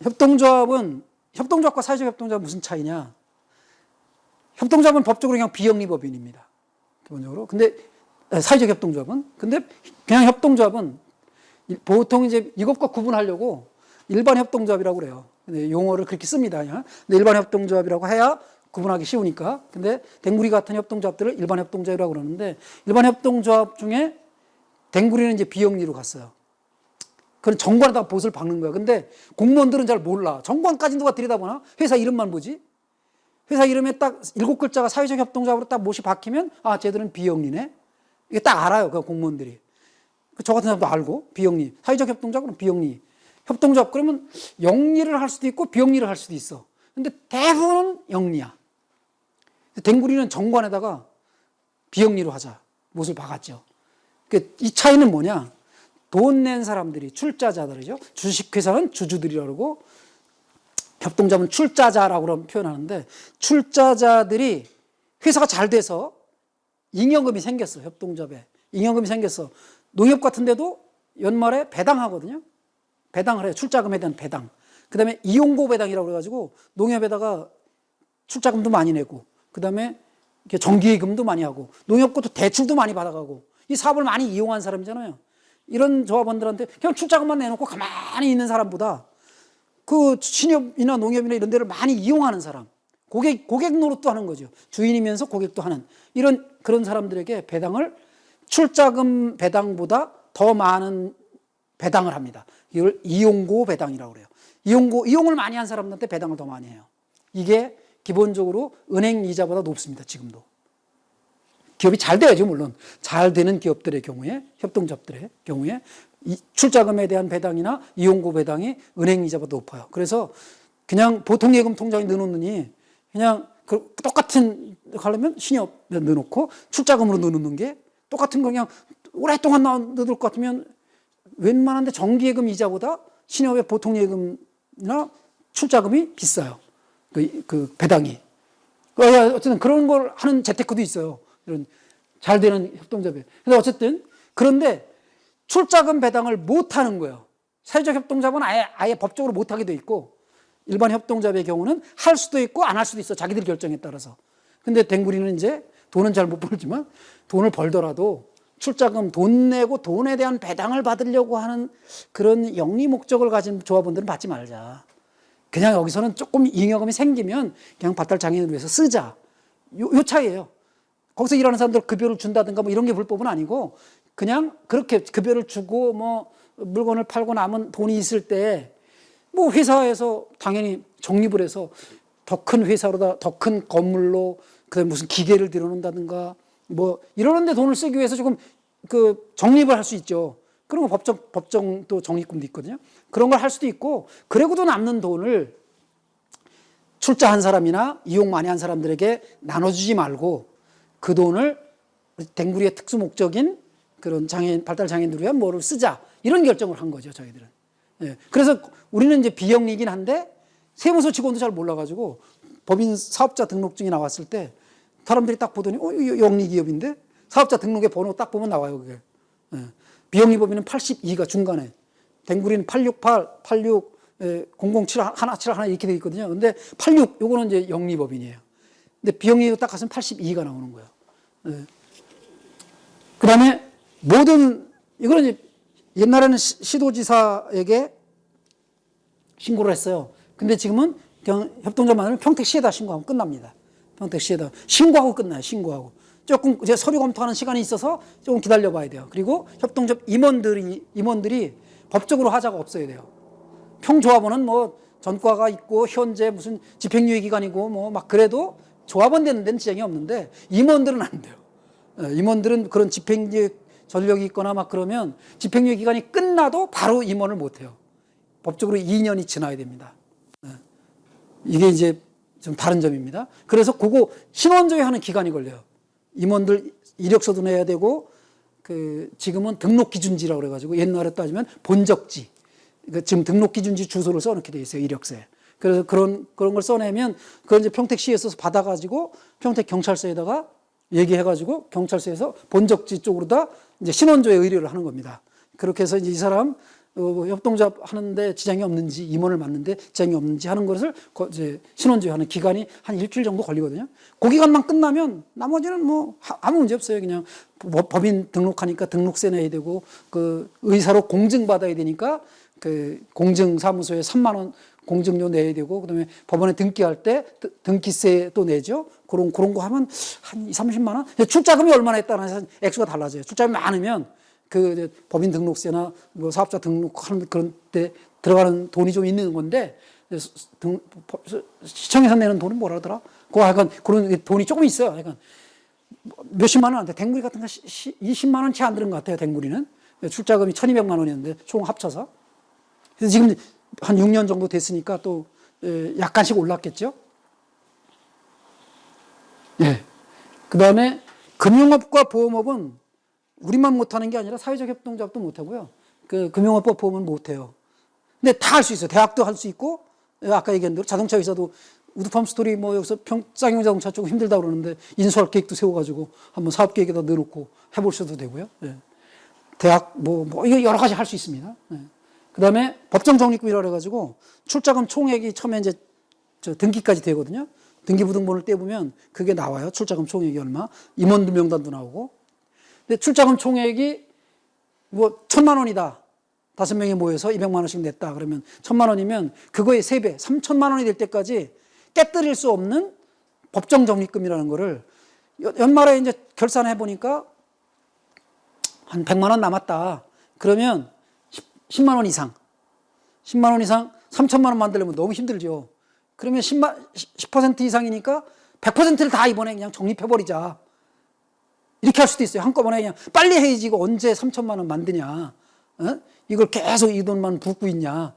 협동조합과 사회적 협동조합은 무슨 차이냐? 협동조합은 법적으로 그냥 비영리법인입니다. 기본적으로. 근데 사회적 협동조합은 근데 그냥 협동조합은 보통 이제 이것과 구분하려고 일반 협동조합이라고 그래요. 근데 용어를 그렇게 씁니다. 그냥. 근데 일반 협동조합이라고 해야 구분하기 쉬우니까. 근데 댕구리 같은 협동조합들을 일반 협동조합이라고 그러는데 일반 협동조합 중에 댕구리는 이제 비영리로 갔어요. 그건 정관에다가 못을 박는 거야. 근데 공무원들은 잘 몰라. 정관까지 누가 들여다보나? 회사 이름만 보지? 회사 이름에 딱 7글자가 사회적 협동조합으로 딱 못이 박히면 아, 쟤들은 비영리네. 이게 딱 알아요. 그 공무원들이. 저 같은 사람도 알고 비영리. 사회적 협동조합은 비영리. 협동조합 그러면 영리를 할 수도 있고 비영리를 할 수도 있어. 근데 대부분은 영리야. 댕구리는 정관에다가 비영리로 하자. 못을 박았죠. 이 차이는 뭐냐? 돈 낸 사람들이 출자자들이죠. 주식회사는 주주들이라고 그러고 협동조합은 출자자라고 표현하는데 출자자들이 회사가 잘 돼서 잉여금이 생겼어. 협동조합에. 잉여금이 생겼어. 농협 같은 데도 연말에 배당하거든요. 배당을 해요. 출자금에 대한 배당. 그 다음에 이용고 배당이라고 그래가지고 농협에다가 출자금도 많이 내고 그 다음에 정기예금도 많이 하고 농협 것도 대출도 많이 받아가고 이 사업을 많이 이용한 사람이잖아요. 이런 조합원들한테 그냥 출자금만 내놓고 가만히 있는 사람보다 그 신협이나 농협이나 이런 데를 많이 이용하는 사람, 고객 노릇도 하는 거죠. 주인이면서 고객도 하는 그런 사람들에게 배당을 출자금 배당보다 더 많은 배당을 합니다. 이걸 이용고 배당이라고 그래요. 이용을 많이 한 사람들한테 배당을 더 많이 해요. 이게 기본적으로 은행 이자보다 높습니다. 지금도. 기업이 잘 돼야죠, 물론. 잘 되는 기업들의 경우에, 협동조합들의 경우에 이 출자금에 대한 배당이나 이용고 배당이 은행 이자보다 높아요. 그래서 그냥 보통 예금 통장에 넣어놓느니 그냥 똑같은 하려면 신협에 넣어놓고 출자금으로 넣어놓는 게 똑같은 거 그냥 오랫동안 넣을 것 같으면 웬만한데 정기예금 이자보다 신협의 보통 예금이나 출자금이 비싸요. 그 배당이. 어쨌든 그런 걸 하는 재테크도 있어요. 이런 잘 되는 협동조합에. 근데 어쨌든 그런데 출자금 배당을 못 하는 거예요. 사회적 협동조합은 아예 법적으로 못 하게 돼 있고 일반 협동조합의 경우는 할 수도 있고 안 할 수도 있어. 자기들 결정에 따라서. 근데 댕구리는 이제 돈은 잘 못 벌지만 돈을 벌더라도 출자금 돈 내고 돈에 대한 배당을 받으려고 하는 그런 영리 목적을 가진 조합원들은 받지 말자. 그냥 여기서는 조금 잉여금이 생기면 그냥 밭달 장애인을 위해서 쓰자. 요 차이예요. 거기서 일하는 사람들 급여를 준다든가 뭐 이런 게 불법은 아니고 그냥 그렇게 급여를 주고 뭐 물건을 팔고 남은 돈이 있을 때 뭐 회사에서 당연히 적립을 해서 더 큰 회사로다 더 큰 건물로 그다음에 무슨 기계를 들여놓는다든가 뭐 이러는데 돈을 쓰기 위해서 조금 그 적립을 할 수 있죠. 그런 거 법정 또 적립금도 있거든요. 그런 걸 할 수도 있고 그러고도 남는 돈을 출자한 사람이나 이용 많이 한 사람들에게 나눠주지 말고 그 돈을 댕구리의 특수 목적인 그런 발달 장애인들을 위한 뭐를 쓰자 이런 결정을 한 거죠. 저희들은. 예. 그래서 우리는 이제 비영리이긴 한데 세무서 직원도 잘 몰라가지고 법인 사업자 등록증이 나왔을 때 사람들이 딱 보더니 이거 영리기업인데 사업자 등록의 번호 딱 보면 나와요. 그게. 예. 비영리법인은 82가 중간에 댕구리는 868, 86, 007, 171 하나 이렇게 돼 있거든요. 근데 86 요거는 이제 영리법인이에요. 근데 비영리로 딱 가서는 82가 나오는 거예요. 예. 그 다음에 모든 이거는 이제 옛날에는 시도지사에게 신고를 했어요. 근데 지금은 협동조합만으로 평택시에다 신고하면 끝납니다. 평택시에다 신고하고 끝나요. 신고하고 조금 이제 서류 검토하는 시간이 있어서 조금 기다려봐야 돼요. 그리고 협동조합 임원들이 법적으로 하자가 없어야 돼요. 평조합원은 뭐 전과가 있고 현재 무슨 집행유예 기간이고 뭐 막 그래도 조합원 되는 데는 지장이 없는데 임원들은 안 돼요. 임원들은 그런 집행유예 전력이 있거나 막 그러면 집행유예 기간이 끝나도 바로 임원을 못 해요. 법적으로 2년이 지나야 됩니다. 이게 이제 좀 다른 점입니다. 그래서 그거 신원조회 하는 기간이 걸려요. 임원들 이력서도 내야 되고 지금은 등록기준지라고 그래가지고 옛날에 따지면 본적지. 그러니까 지금 등록기준지 주소를 써놓게 돼 있어요. 이력서에. 그래서 그런 걸 써내면 그걸 이제 평택시에서 받아가지고 평택경찰서에다가 얘기해가지고 경찰서에서 본적지 쪽으로다 이제 신원조회 의뢰를 하는 겁니다. 그렇게 해서 이제 이 사람 협동조합 하는데 지장이 없는지 임원을 맡는데 지장이 없는지 하는 것을 이제 신원조회 하는 기간이 한 일주일 정도 걸리거든요. 그 기간만 끝나면 나머지는 뭐 아무 문제 없어요. 그냥 법인 등록하니까 등록세 내야 되고 그 의사로 공증받아야 되니까 그 공증사무소에 3만 원 공증료 내야 되고 그다음에 법원에 등기할 때 등기세 또 내죠. 그런 거 하면 한 30만 원. 출자금이 얼마나 했다는 액수가 달라져요. 출자금이 많으면 그 법인 등록세나 뭐 사업자 등록하는 그런 때 들어가는 돈이 좀 있는 건데 시청에서 내는 돈은 뭐라 하더라? 그거 약간 그런 돈이 조금 있어요. 약간 몇십만 원 안 돼. 댕구리 같은 거 20만 원 채 안 드는 것 같아요. 댕구리는 출자금이 1,200만 원이었는데 총 합쳐서. 그래서 지금 한 6년 정도 됐으니까 또 약간씩 올랐겠죠. 예. 그 다음에 금융업과 보험업은 우리만 못하는 게 아니라 사회적 협동조합도 못하고요. 그 금융업법 보면 못해요. 근데 다 할 수 있어요. 대학도 할 수 있고, 아까 얘기한 대로 자동차 회사도 우드팜 스토리 뭐 여기서 쌍용 자동차 조금 힘들다 그러는데 인수할 계획도 세워가지고 한번 사업 계획에다 넣어놓고 해보셔도 되고요. 예. 대학 이거 여러 가지 할 수 있습니다. 예. 그 다음에 법정 적립금이라고 해가지고 출자금 총액이 처음에 이제 등기까지 되거든요. 등기부등본을 떼보면 그게 나와요. 출자금 총액이 얼마. 임원들 명단도 나오고. 근데 출자금 총액이 1,000만 원이다. 5명이 모여서 200만 원씩 냈다. 그러면 1,000만 원이면 그거의 3배, 3,000만 원이 될 때까지 깨뜨릴 수 없는 법정 적립금이라는 거를 연말에 이제 결산해 보니까 한 100만 원 남았다. 그러면 10만 원 이상, 10만 원 이상 3,000만 원 만들려면 너무 힘들죠. 그러면 10% 이상이니까 100%를 다 이번에 그냥 적립해버리자. 이렇게 할 수도 있어요. 한꺼번에 그냥 빨리 해야지 이거 언제 3,000만 원 만드냐. 어? 이걸 계속 이 돈만 붓고 있냐.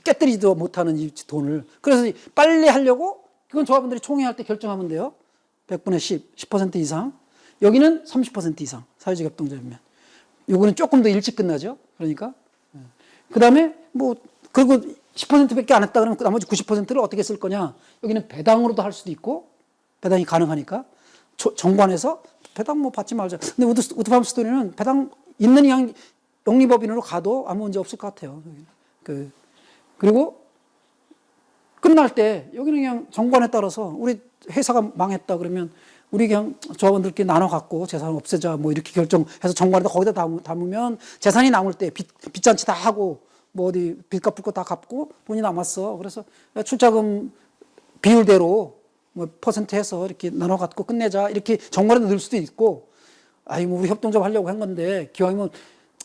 깨뜨리지도 못하는 이 돈을. 그래서 빨리 하려고 그건 조합원들이 총회할 때 결정하면 돼요. 100분의 10, 10% 이상. 여기는 30% 이상. 사회적 협동조합이면. 요거는 조금 더 일찍 끝나죠. 그러니까. 그 다음에 그리고 10%밖에 안 했다 그러면 나머지 90%를 어떻게 쓸 거냐. 여기는 배당으로도 할 수도 있고, 배당이 가능하니까. 정관에서 배당 받지 말자. 근데 우드팜 스토리는 배당 있는 영리법인으로 가도 아무 문제 없을 것 같아요. 그리고 끝날 때 여기는 그냥 정관에 따라서 우리 회사가 망했다 그러면 우리 그냥 조합원들끼리 나눠 갖고 재산 없애자 이렇게 결정해서 정관에다 거기다 담으면 재산이 남을 때 빚잔치 다 하고 어디 빚 갚을 거 다 갚고 돈이 남았어. 그래서 출자금 비율대로 퍼센트 해서 이렇게 나눠 갖고 끝내자. 이렇게 정관에다 넣을 수도 있고, 우리 협동조합 하려고 한 건데 기왕이면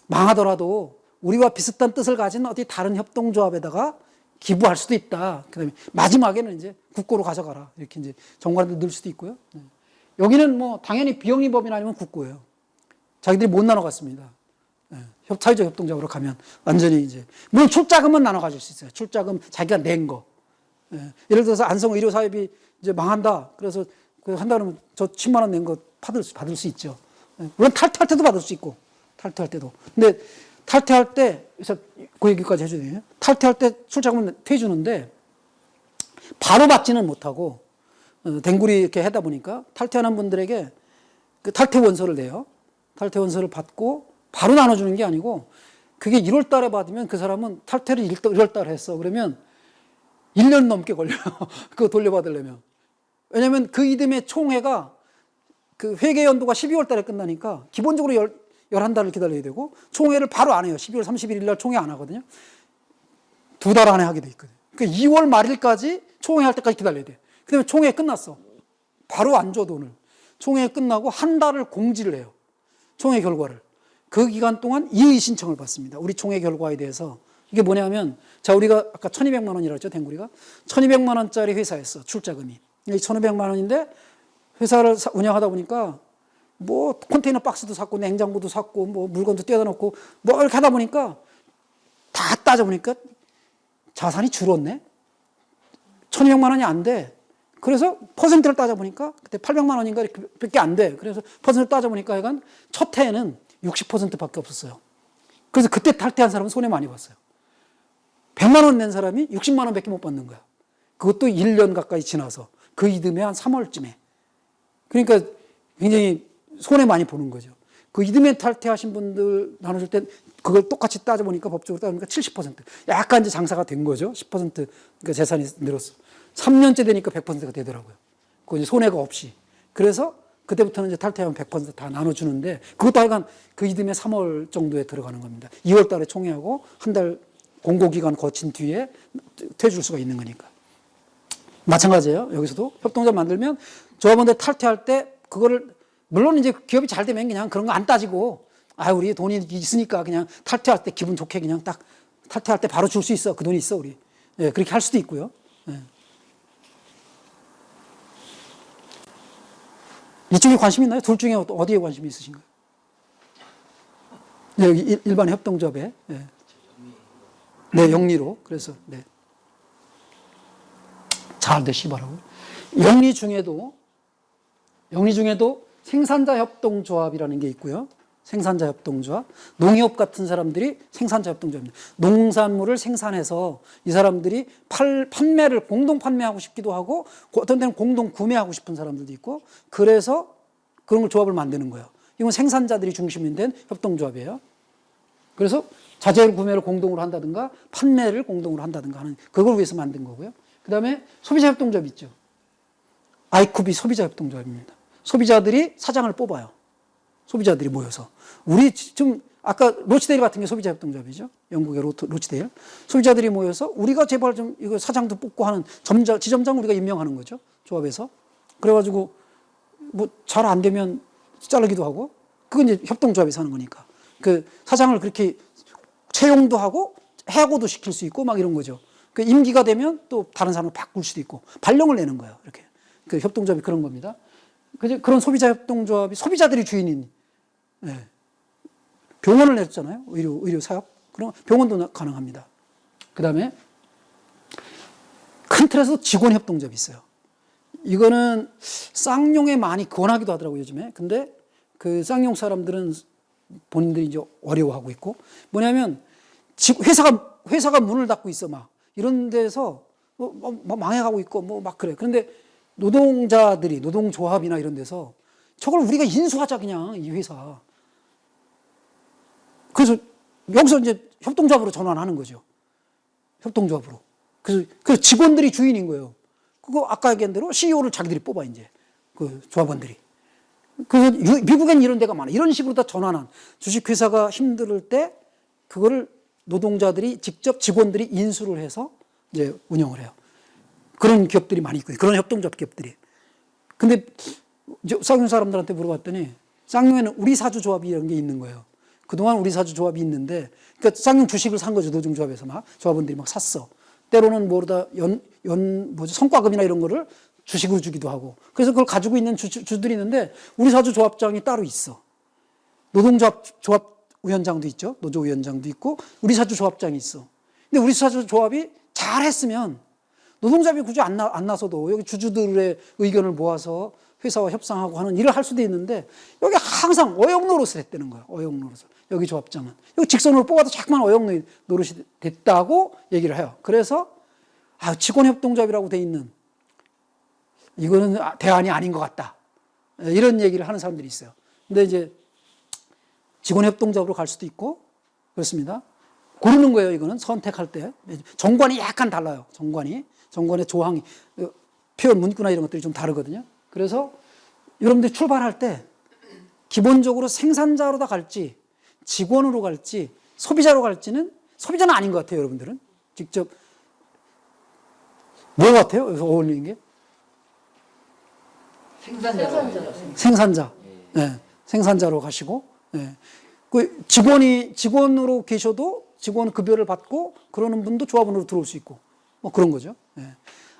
망하더라도 우리와 비슷한 뜻을 가진 어디 다른 협동조합에다가 기부할 수도 있다. 그다음에 마지막에는 이제 국고로 가져가라. 이렇게 이제 정관에다 넣을 수도 있고요. 여기는 당연히 비영리법인 아니면 국고예요. 자기들이 못 나눠 갔습니다. 사회적 협동조합으로 가면 완전히 이제 물론 출자금은 나눠 가질 수 있어요. 출자금 자기가 낸 거. 예를 들어서 안성의료사업이 이제 망한다. 그래서 한다 그러면 저 10만 원 낸 거 받을 수 있죠. 물론 탈퇴할 때도 받을 수 있고, 탈퇴할 때도. 근데 탈퇴할 때, 그래서 그 얘기까지 해줘야 돼요. 탈퇴할 때 출자금을 퇴주는데 바로 받지는 못하고, 댕구리 이렇게 하다 보니까 탈퇴하는 분들에게 그 탈퇴 원서를 내요. 탈퇴 원서를 받고 바로 나눠주는 게 아니고, 그게 1월 달에 받으면 그 사람은 탈퇴를 1월 달에 했어. 그러면 1년 넘게 걸려요. 그거 돌려받으려면. 왜냐면 그 이듬해 총회가 그 회계 연도가 12월 달에 끝나니까 기본적으로 11달을 기다려야 되고 총회를 바로 안 해요. 12월 31일 날 총회 안 하거든요. 2달 안에 하게 돼 있거든요. 그러니까 2월 말일까지 총회 할 때까지 기다려야 돼. 그 다음에 총회 끝났어. 바로 안 줘, 돈을. 총회 끝나고 한 달을 공지를 해요. 총회 결과를. 그 기간 동안 이의 신청을 받습니다. 우리 총회 결과에 대해서. 이게 뭐냐면, 자, 우리가 아까 1,200만 원이라고 했죠, 댕구리가. 1,200만 원짜리 회사였어, 출자금이. 1,500만 원인데, 회사를 운영하다 보니까, 컨테이너 박스도 샀고, 냉장고도 샀고, 물건도 떼다 놓고, 이렇게 하다 보니까, 다 따져보니까, 자산이 줄었네? 1,200만 원이 안 돼. 그래서 퍼센트를 따져보니까, 그때 800만 원인가 이렇게 밖에 안 돼. 그래서 퍼센트를 따져보니까, 약간 첫 해에는 60%밖에 없었어요. 그래서 그때 탈퇴한 사람은 손해 많이 봤어요. 100만 원 낸 사람이 60만 원밖에 못 받는 거야. 그것도 1년 가까이 지나서 그 이듬해 한 3월쯤에. 그러니까 굉장히 손해 많이 보는 거죠. 그 이듬해 탈퇴하신 분들 나눠줄 때 그걸 똑같이 따져보니까 법적으로 따져보니까 70%. 약간 이제 장사가 된 거죠. 10% 그러니까 재산이 늘었어. 3년째 되니까 100%가 되더라고요. 그 이제 손해가 없이. 그래서 그때부터는 이제 탈퇴하면 100% 다 나눠주는데 그것도 하여간 그 이듬해 3월 정도에 들어가는 겁니다. 2월 달에 총회하고 한 달 공고기간 거친 뒤에 퇴줄 수가 있는 거니까. 마찬가지예요. 여기서도 협동조합 만들면 조합원들 탈퇴할 때 그거를 물론 이제 기업이 잘 되면 그냥 그런 거 안 따지고 우리 돈이 있으니까 그냥 탈퇴할 때 기분 좋게 그냥 딱 탈퇴할 때 바로 줄 수 있어. 그 돈이 있어 우리. 예, 그렇게 할 수도 있고요. 예. 이쪽에 관심 있나요? 둘 중에 어디에 관심이 있으신가요? 네, 여기 일반 협동조합에. 네. 네, 영리로. 그래서, 네. 잘 되시바라고. 영리 중에도 생산자 협동조합이라는 게 있고요. 생산자 협동조합, 농협 같은 사람들이 생산자 협동조합입니다. 농산물을 생산해서 이 사람들이 판매를 공동 판매하고 싶기도 하고 어떤 데는 공동 구매하고 싶은 사람들도 있고 그래서 그런 걸 조합을 만드는 거예요. 이건 생산자들이 중심이 된 협동조합이에요. 그래서 자재를 구매를 공동으로 한다든가 판매를 공동으로 한다든가 하는 그걸 위해서 만든 거고요. 그 다음에 소비자 협동조합 있죠. 아이쿠비 소비자 협동조합입니다. 소비자들이 사장을 뽑아요. 소비자들이 모여서. 우리 지금 아까 로치데일 같은 게 소비자 협동조합이죠. 영국의 로치데일. 소비자들이 모여서 우리가 제발 좀 이거 사장도 뽑고 하는 지점장 우리가 임명하는 거죠. 조합에서. 그래가지고 뭐 잘 안 되면 자르기도 하고 그건 이제 협동조합에서 하는 거니까. 그 사장을 그렇게 채용도 하고 해고도 시킬 수 있고 막 이런 거죠. 그 임기가 되면 또 다른 사람을 바꿀 수도 있고 발령을 내는 거예요. 이렇게. 그 협동조합이 그런 겁니다. 그런 소비자 협동조합이 소비자들이 주인인 병원을 냈잖아요. 의료 사업. 그럼 병원도 가능합니다. 그 다음에 큰 틀에서 직원 협동조합이 있어요. 이거는 쌍용에 많이 권하기도 하더라고요, 요즘에. 근데 그 쌍용 사람들은 본인들이 이제 어려워하고 있고 뭐냐면 회사가 문을 닫고 있어 막 이런 데서 망해가고 있고 뭐 막 그래. 그런데 노동자들이 노동조합이나 이런 데서 저걸 우리가 인수하자 그냥 이 회사. 그래서 여기서 이제 협동조합으로 전환하는 거죠. 협동조합으로. 그래서 직원들이 주인인 거예요. 그거 아까 얘기한 대로 CEO를 자기들이 뽑아 이제 그 조합원들이. 그래서 미국엔 이런 데가 많아. 이런 식으로 다 전환한 주식회사가 힘들 때 그거를 노동자들이 직접 직원들이 인수를 해서 이제 운영을 해요. 그런 기업들이 많이 있고요. 그런 협동조합 기업들이. 근데 쌍용 사람들한테 물어봤더니 쌍용에는 우리사주조합이 이런 게 있는 거예요. 그동안 우리사주조합이 있는데 그러니까 쌍용 주식을 산 거죠. 노동조합에서 막 조합원들이 막 샀어. 때로는 뭐다 성과금이나 이런 거를 주식으로 주기도 하고. 그래서 그걸 가지고 있는 주들이 있는데 우리사주조합장이 따로 있어. 노동조합위원장도 있죠. 노조위원장도 있고 우리사주조합장이 있어. 근데 우리사주조합이 잘했으면 노동조합이 굳이 안 나서도 여기 주주들의 의견을 모아서 회사와 협상하고 하는 일을 할 수도 있는데 여기 항상 어용 노릇을 했다는 거예요. 어용 노릇을. 여기 조합장은. 여기 직선으로 뽑아도 자꾸만 어용 노릇이 됐다고 얘기를 해요. 그래서 직원협동조합이라고 돼 있는 이거는 대안이 아닌 것 같다. 이런 얘기를 하는 사람들이 있어요. 근데 이제 직원협동조합으로 갈 수도 있고 그렇습니다. 고르는 거예요. 이거는 선택할 때. 정관이 약간 달라요. 정관의 조항이 표현 문구나 이런 것들이 좀 다르거든요. 그래서 여러분들이 출발할 때 기본적으로 생산자로 다 갈지 직원으로 갈지 소비자로 갈지는 소비자는 아닌 것 같아요. 여러분들은 직접 뭐 같아요? 여기서 어울리는 게 생산자. 네. 생산자로 가시고 그 직원으로 계셔도 직원 급여를 받고 그러는 분도 조합원으로 들어올 수 있고 뭐 그런 거죠.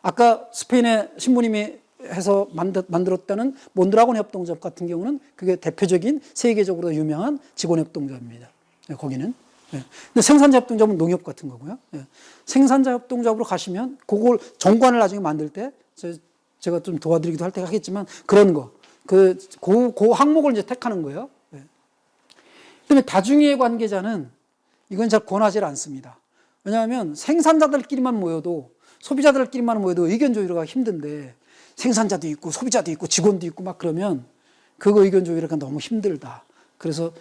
아까 스페인의 신부님이 해서 만들었다는 몬드라곤 협동조합 같은 경우는 그게 대표적인 세계적으로 유명한 직원협동조합입니다. 거기는. 근데 생산자 협동조합은 농협 같은 거고요. 생산자 협동조합으로 가시면 그걸 정관을 나중에 만들 때 제가 좀 도와드리기도 할 때가 하겠지만 그런 거. 그 항목을 이제 택하는 거예요. 그다음에 다중이해 관계자는 이건 잘 권하지 않습니다. 왜냐하면 생산자들끼리만 모여도 소비자들끼리만 모여도 의견 조율하기가 힘든데 생산자도 있고 소비자도 있고 직원도 있고 막 그러면 그거 의견 조율하기가 너무 힘들다. 그래서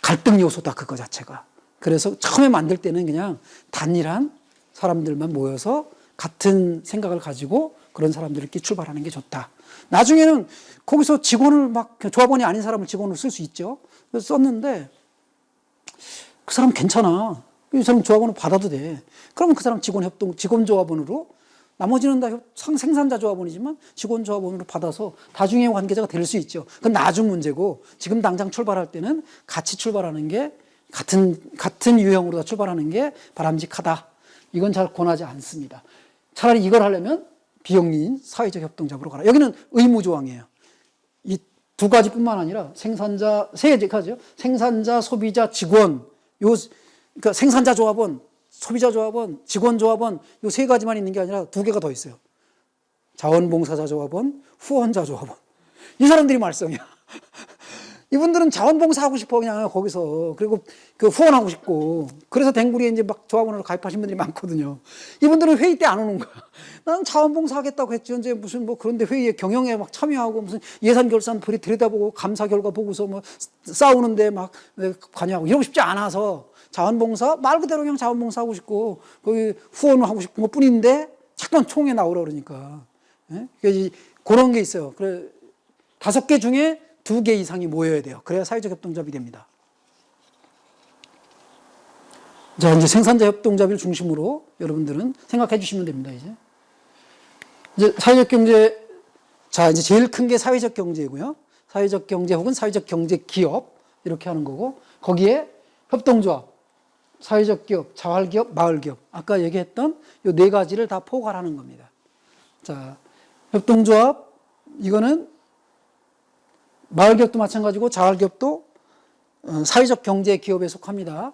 갈등 요소다 그거 자체가. 그래서 처음에 만들 때는 그냥 단일한 사람들만 모여서 같은 생각을 가지고 그런 사람들끼리 출발하는 게 좋다. 나중에는 거기서 직원을 막 조합원이 아닌 사람을 직원으로 쓸 수 있죠. 그래서 썼는데 그 사람 괜찮아. 이 사람 조합원으로 받아도 돼. 그러면 그 사람 직원 조합원으로 나머지는 다 생산자 조합원이지만 직원 조합원으로 받아서 다중이해 관계자가 될 수 있죠. 그건 나중 문제고 지금 당장 출발할 때는 같이 출발하는 게 같은 유형으로 다 출발하는 게 바람직하다. 이건 잘 권하지 않습니다. 차라리 이걸 하려면 비영리인 사회적 협동조합으로 가라. 여기는 의무조항이에요. 이 두 가지뿐만 아니라 생산자, 세 가지죠. 생산자, 소비자, 직원. 그러니까 생산자 조합원, 소비자 조합원, 직원 조합원 요 세 가지만 있는 게 아니라 두 개가 더 있어요. 자원봉사자 조합원, 후원자 조합원. 이 사람들이 말썽이야. 이분들은 자원봉사 하고 싶어 그냥 거기서. 그리고 그 후원하고 싶고. 그래서 댕구리에 이제 막 조합원으로 가입하신 분들이 많거든요. 이분들은 회의 때 안 오는 거야. 나는 자원봉사 하겠다고 했지. 언제 무슨 뭐 그런데 회의에 경영에 막 참여하고 무슨 예산 결산 들여다보고 감사 결과 보고서 뭐 싸우는데 막 관여하고 이러고 싶지 않아서 자원봉사 말 그대로 그냥 자원봉사 하고 싶고 거기 후원을 하고 싶은 것 뿐인데 자꾸만 총회 나오라 그러니까. 예? 그래서 그런 게 있어요. 그래 5개 중에 2개 이상이 모여야 돼요. 그래야 사회적 협동조합이 됩니다. 자, 이제 생산자 협동조합을 중심으로 여러분들은 생각해 주시면 됩니다, 이제 사회적 경제, 자, 이제 제일 큰 게 사회적 경제고요. 사회적 경제 혹은 사회적 경제 기업, 이렇게 하는 거고, 거기에 협동조합, 사회적 기업, 자활기업, 마을기업, 아까 얘기했던 이 4가지를 다 포괄하는 겁니다. 자, 협동조합, 이거는 마을기업도 마찬가지고 자활기업도 사회적 경제 기업에 속합니다.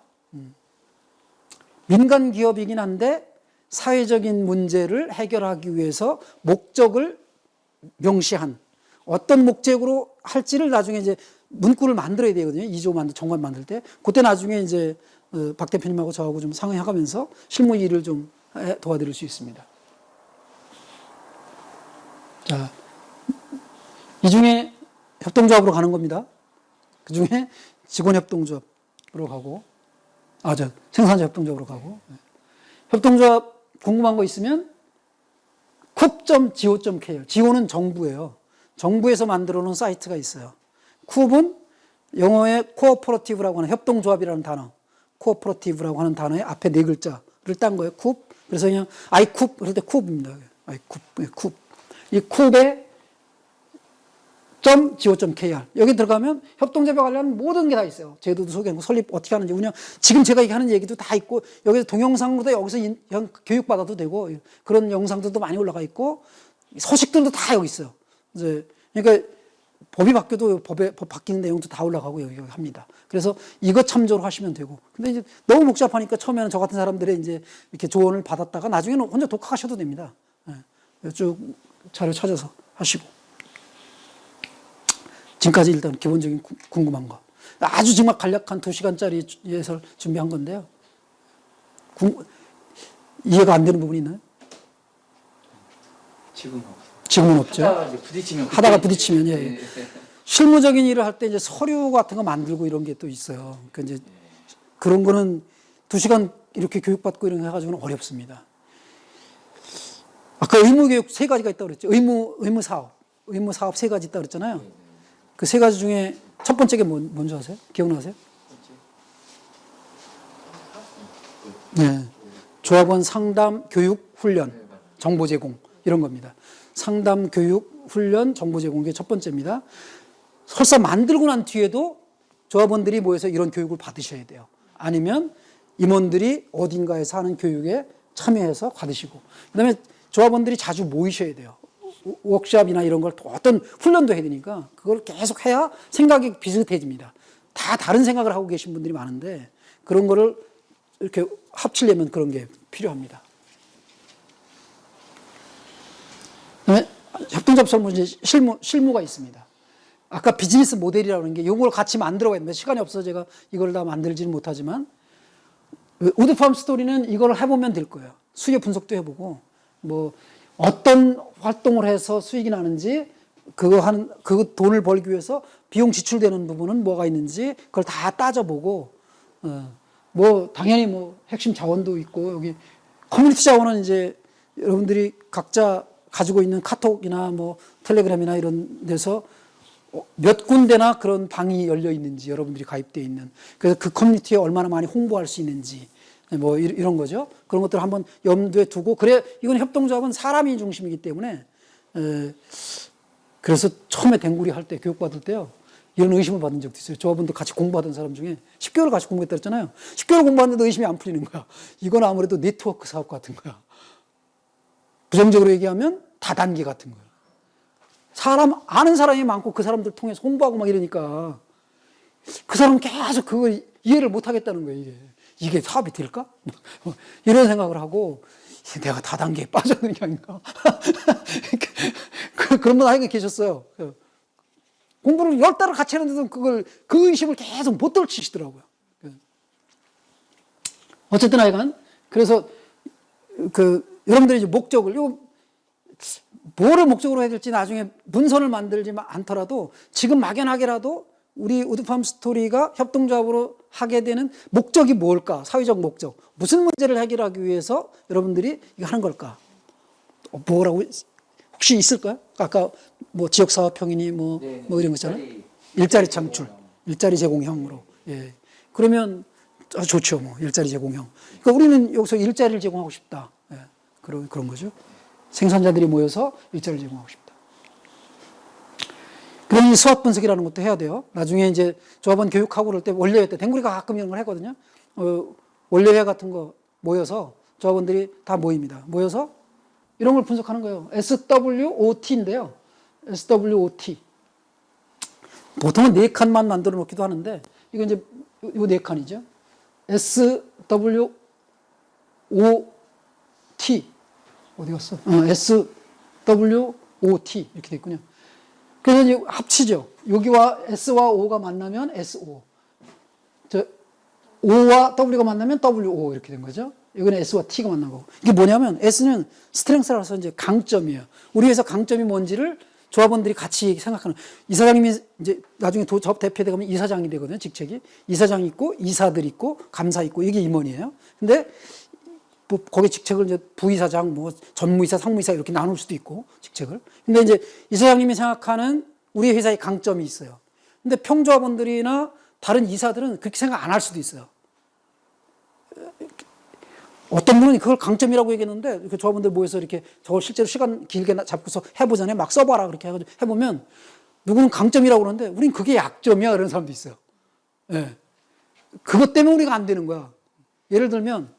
민간 기업이긴 한데 사회적인 문제를 해결하기 위해서 목적을 명시한 어떤 목적으로 할지를 나중에 이제 문구를 만들어야 되거든요. 2조 정관 만들 때. 그때 나중에 이제 박 대표님하고 저하고 좀 상의해가면서 실무 일을 좀 도와드릴 수 있습니다. 자, 이 중에 협동조합으로 가는 겁니다. 그 중에 직원협동조합으로 가고, 생산자 협동조합으로 가고. 협동조합 궁금한 거 있으면 쿱.go.kr. 지오는 정부예요. 정부에서 만들어 놓은 사이트가 있어요. 쿱은 영어의 코어퍼러티브라고 하는 협동조합이라는 단어, 코어퍼러티브라고 하는 단어의 앞에 4글자를 딴 거예요. 쿱. 그래서 그냥 아이쿱 그럴 때 쿱입니다. 아이쿱, 쿱. 이 쿱에 .go.kr. 여기 들어가면 협동조합에 관련한 모든 게 다 있어요. 제도도 소개하고 설립 어떻게 하는지 운영. 지금 제가 하는 얘기도 다 있고 여기서 동영상으로도 여기서 교육받아도 되고 그런 영상들도 많이 올라가 있고 소식들도 다 여기 있어요. 이제 그러니까 법이 바뀌어도 법 바뀌는 내용도 다 올라가고 여기 합니다. 그래서 이거 참조로 하시면 되고. 근데 이제 너무 복잡하니까 처음에는 저 같은 사람들의 이제 이렇게 조언을 받았다가 나중에는 혼자 독학하셔도 됩니다. 쭉 자료 찾아서 하시고. 지금까지 일단 기본적인 궁금한 거. 아주 정말 간략한 2시간짜리 예설 준비한 건데요. 이해가 안 되는 부분이 있나요? 지금은 없죠. 하다가 부딪히면, 예. 실무적인 일을 할 때 이제 서류 같은 거 만들고 이런 게 또 있어요. 그러니까 이제 그런 거는 2시간 이렇게 교육받고 이런 거 해가지고는 어렵습니다. 아까 의무교육 3가지가 있다고 그랬죠. 의무사업 3가지 있다고 그랬잖아요. 그 3가지 중에 첫 번째 게 뭔지 아세요? 기억나세요? 네. 조합원 상담, 교육, 훈련, 정보 제공 이런 겁니다. 상담, 교육, 훈련, 정보 제공 게 첫 번째입니다. 설사 만들고 난 뒤에도 조합원들이 모여서 이런 교육을 받으셔야 돼요. 아니면 임원들이 어딘가에서 하는 교육에 참여해서 받으시고 그다음에 조합원들이 자주 모이셔야 돼요. 워크숍이나 이런 걸 어떤 훈련도 해야 되니까 그걸 계속 해야 생각이 비슷해집니다. 다 다른 생각을 하고 계신 분들이 많은데 그런 거를 이렇게 합치려면 그런 게 필요합니다. 그다음에 협동조합 설문 실무가 있습니다. 아까 비즈니스 모델이라고 하는 게 이걸 같이 만들어가야 됩니다. 시간이 없어서 제가 이걸 다 만들지는 못하지만 우드팜 스토리는 이걸 해보면 될 거예요. 수요 분석도 해보고 뭐 어떤 활동을 해서 수익이 나는지 그 돈을 벌기 위해서 비용 지출되는 부분은 뭐가 있는지 그걸 다 따져보고 뭐 당연히 뭐 핵심 자원도 있고 여기 커뮤니티 자원은 이제 여러분들이 각자 가지고 있는 카톡이나 뭐 텔레그램이나 이런 데서 몇 군데나 그런 방이 열려 있는지 여러분들이 가입되어 있는 그래서 그 커뮤니티에 얼마나 많이 홍보할 수 있는지 뭐 이런 거죠. 그런 것들을 한번 염두에 두고 그래 이건 협동조합은 사람이 중심이기 때문에 그래서 처음에 댕구리 할 때 교육받을 때요. 이런 의심을 받은 적도 있어요. 저분도 같이 공부하던 사람 중에 10개월 같이 공부했다 했잖아요. 10개월 공부하는데도 의심이 안 풀리는 거야. 이건 아무래도 네트워크 사업 같은 거야. 부정적으로 얘기하면 다단계 같은 거야. 아는 사람이 많고 그 사람들 통해서 홍보하고 막 이러니까 그 사람은 계속 그걸 이해를 못 하겠다는 거예요, 이게 사업이 될까? 이런 생각을 하고 내가 다단계에 빠져드는 게 아닌가? 그런 분 하여간 계셨어요. 공부를 10달을 같이 하는데도 그 의심을 계속 못 떨치시더라고요. 어쨌든 하여간, 그래서 여러분들이 이제 목적을, 뭐를 목적으로 해야 될지 나중에 문서를 만들지 않더라도 지금 막연하게라도 우리 우드팜 스토리가 협동조합으로 하게 되는 목적이 뭘까? 사회적 목적. 무슨 문제를 해결하기 위해서 여러분들이 이거 하는 걸까? 뭐라고, 혹시 있을까요? 아까 뭐 지역사업 평이니 뭐 이런 거 있잖아요. 일자리 창출, 일자리 제공형으로. 예. 그러면 좋죠. 뭐 일자리 제공형. 그러니까 우리는 여기서 일자리를 제공하고 싶다. 예. 그런 거죠. 생산자들이 모여서 일자리를 제공하고 싶다. 그러니 수학 분석이라는 것도 해야 돼요. 나중에 이제 조합원 교육하고 그럴 때 원래회 때 댕구리가 가끔 이런 걸 하거든요. 원래회 같은 거 모여서 조합원들이 다 모입니다. 모여서 이런 걸 분석하는 거예요. SWOT인데요. SWOT. 보통은 4칸만 만들어 놓기도 하는데 이거 이제 요 4칸이죠. SWOT 어디 갔어? SWOT 이렇게 돼 있군요. 그래서 이제 합치죠. 여기와 S와 O가 만나면 SO. O와 W가 만나면 WO 이렇게 된 거죠. 이거는 S와 T가 만난 거고. 이게 뭐냐면 S는 스트렝스라서 이제 강점이에요. 우리 회사 강점이 뭔지를 조합원들이 같이 생각하는. 이사장님이 이제 나중에 조합 대표에 가면 이사장이 되거든요. 직책이. 이사장 있고 이사들 있고 감사 있고 이게 임원이에요. 근데 뭐 거기 직책을 이제 부이사장, 뭐 전무이사, 상무이사 이렇게 나눌 수도 있고 직책을. 근데 이제 이사장님이 생각하는 우리 회사의 강점이 있어요. 근데 평조합원들이나 다른 이사들은 그렇게 생각 안 할 수도 있어요. 어떤 분은 그걸 강점이라고 얘기했는데 이렇게 조합원들 모여서 이렇게 저걸 실제로 시간 길게 잡고서 해보잖아요. 막 써봐라 그렇게 해가지고 해보면 누구는 강점이라고 그러는데 우린 그게 약점이야 그런 사람도 있어요. 예. 그것 때문에 우리가 안 되는 거야. 예를 들면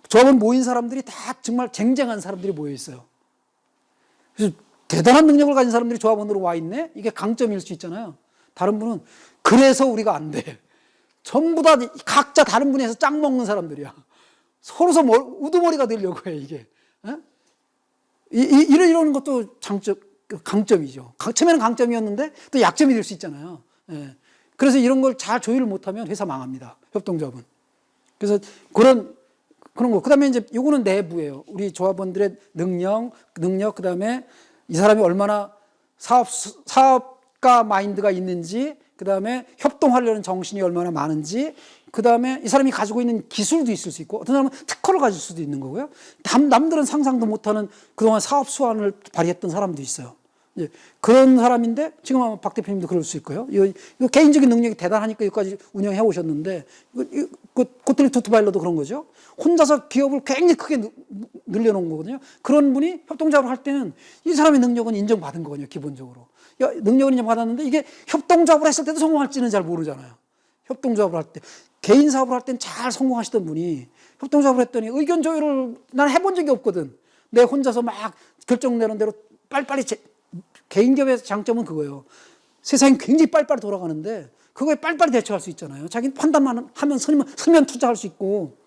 조합원 모인 사람들이 다 정말 쟁쟁한 사람들이 모여 있어요. 그래서 대단한 능력을 가진 사람들이 조합원으로 와 있네? 이게 강점일 수 있잖아요. 다른 분은 그래서 우리가 안 돼. 전부 다 각자 다른 분야에서 짱 먹는 사람들이야. 서로서 우두머리가 되려고 해, 이게. 이런 것도 강점이죠. 처음에는 강점이었는데 또 약점이 될 수 있잖아요. 예. 그래서 이런 걸 잘 조율을 못하면 회사 망합니다. 협동조합은. 그래서 그런 거. 그 다음에 이제 요거는 내부예요. 우리 조합원들의 능력, 그 다음에 이 사람이 얼마나 사업가 마인드가 있는지, 그 다음에 협동하려는 정신이 얼마나 많은지, 그 다음에 이 사람이 가지고 있는 기술도 있을 수 있고, 어떤 사람은 특허를 가질 수도 있는 거고요. 남들은 상상도 못하는 그동안 사업 수완을 발휘했던 사람도 있어요. 예, 그런 사람인데, 지금 아마 박 대표님도 그럴 수 있고요. 이거 개인적인 능력이 대단하니까 여기까지 운영해 오셨는데, 고트리 투트바일러도 그런 거죠. 혼자서 기업을 굉장히 크게 늘려놓은 거거든요. 그런 분이 협동조합을 할 때는 이 사람의 능력은 인정받은 거거든요, 기본적으로. 능력은 인정받았는데 이게 협동조합을 했을 때도 성공할지는 잘 모르잖아요. 협동조합을 할 때. 개인 사업을 할 때는 잘 성공하시던 분이 협동조합을 했더니 의견 조율을 난 해본 적이 없거든. 내 혼자서 막 결정내는 대로 빨리빨리 개인 기업의 장점은 그거예요. 세상이 굉장히 빨리빨리 돌아가는데 그거에 빨리빨리 대처할 수 있잖아요. 자기는 판단만 하면 서면 투자할 수 있고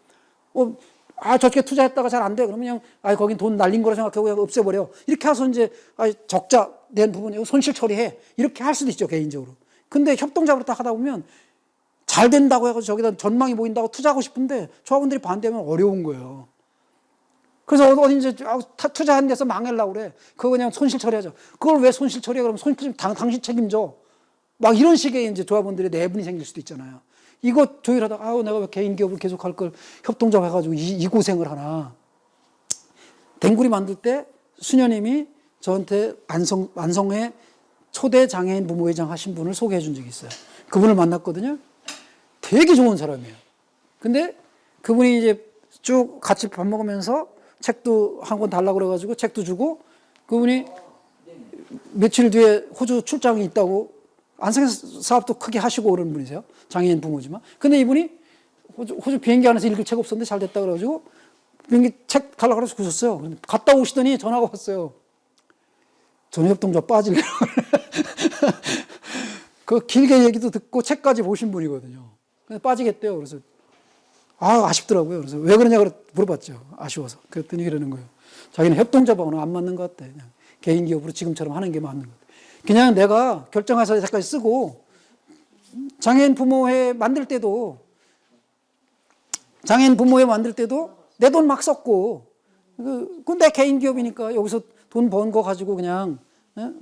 저쪽에 투자했다가 잘 안 돼. 그러면 그냥 거긴 돈 날린 거라 생각하고 그냥 없애버려. 이렇게 해서 이제 적자 낸 부분 손실 처리해. 이렇게 할 수도 있죠, 개인적으로. 근데 협동조합으로 딱 하다 보면 잘 된다고 해서 저기다 전망이 보인다고 투자하고 싶은데 조합원들이 반대하면 어려운 거예요. 그래서 어디 이제 투자한 데서 망하려고 그래. 그거 그냥 손실 처리하죠. 그걸 왜 손실 처리해? 그러면 손실 당신 책임져. 막 이런 식의 이제 조합원들의 내분이 생길 수도 있잖아요. 이거 조율하다가 내가 왜 개인 기업을 계속 할 걸 협동조합 해가지고 이 고생을 하나. 댕구리 만들 때 수녀님이 저한테 안성회 초대 장애인 부모회장 하신 분을 소개해 준 적이 있어요. 그분을 만났거든요. 되게 좋은 사람이에요. 근데 그분이 이제 쭉 같이 밥 먹으면서 책도 한 권 달라고 그래가지고 책도 주고 그분이 며칠 뒤에 호주 출장이 있다고 안성회 사업도 크게 하시고 그런 분이세요. 장애인 부모지만. 근데 이분이 호주 비행기 안에서 읽을 책 없었는데 잘 됐다 그래가지고 비행기 책 달라고 그래서 주셨어요. 갔다 오시더니 전화가 왔어요. 저는 협동조합 빠지려고. 그 길게 얘기도 듣고 책까지 보신 분이거든요. 근데 빠지겠대요. 그래서 아쉽더라고요. 그래서 왜 그러냐고 물어봤죠. 아쉬워서. 그랬더니 이러는 거예요. 자기는 협동조합하고는 안 맞는 것 같대. 그냥 개인 기업으로 지금처럼 하는 게 맞는 것 같아. 그냥 내가 결정해서 여기까지 쓰고, 장애인 부모회 만들 때도 내 돈 막 썼고, 그건 내 개인 기업이니까 여기서 돈 번 거 가지고 그냥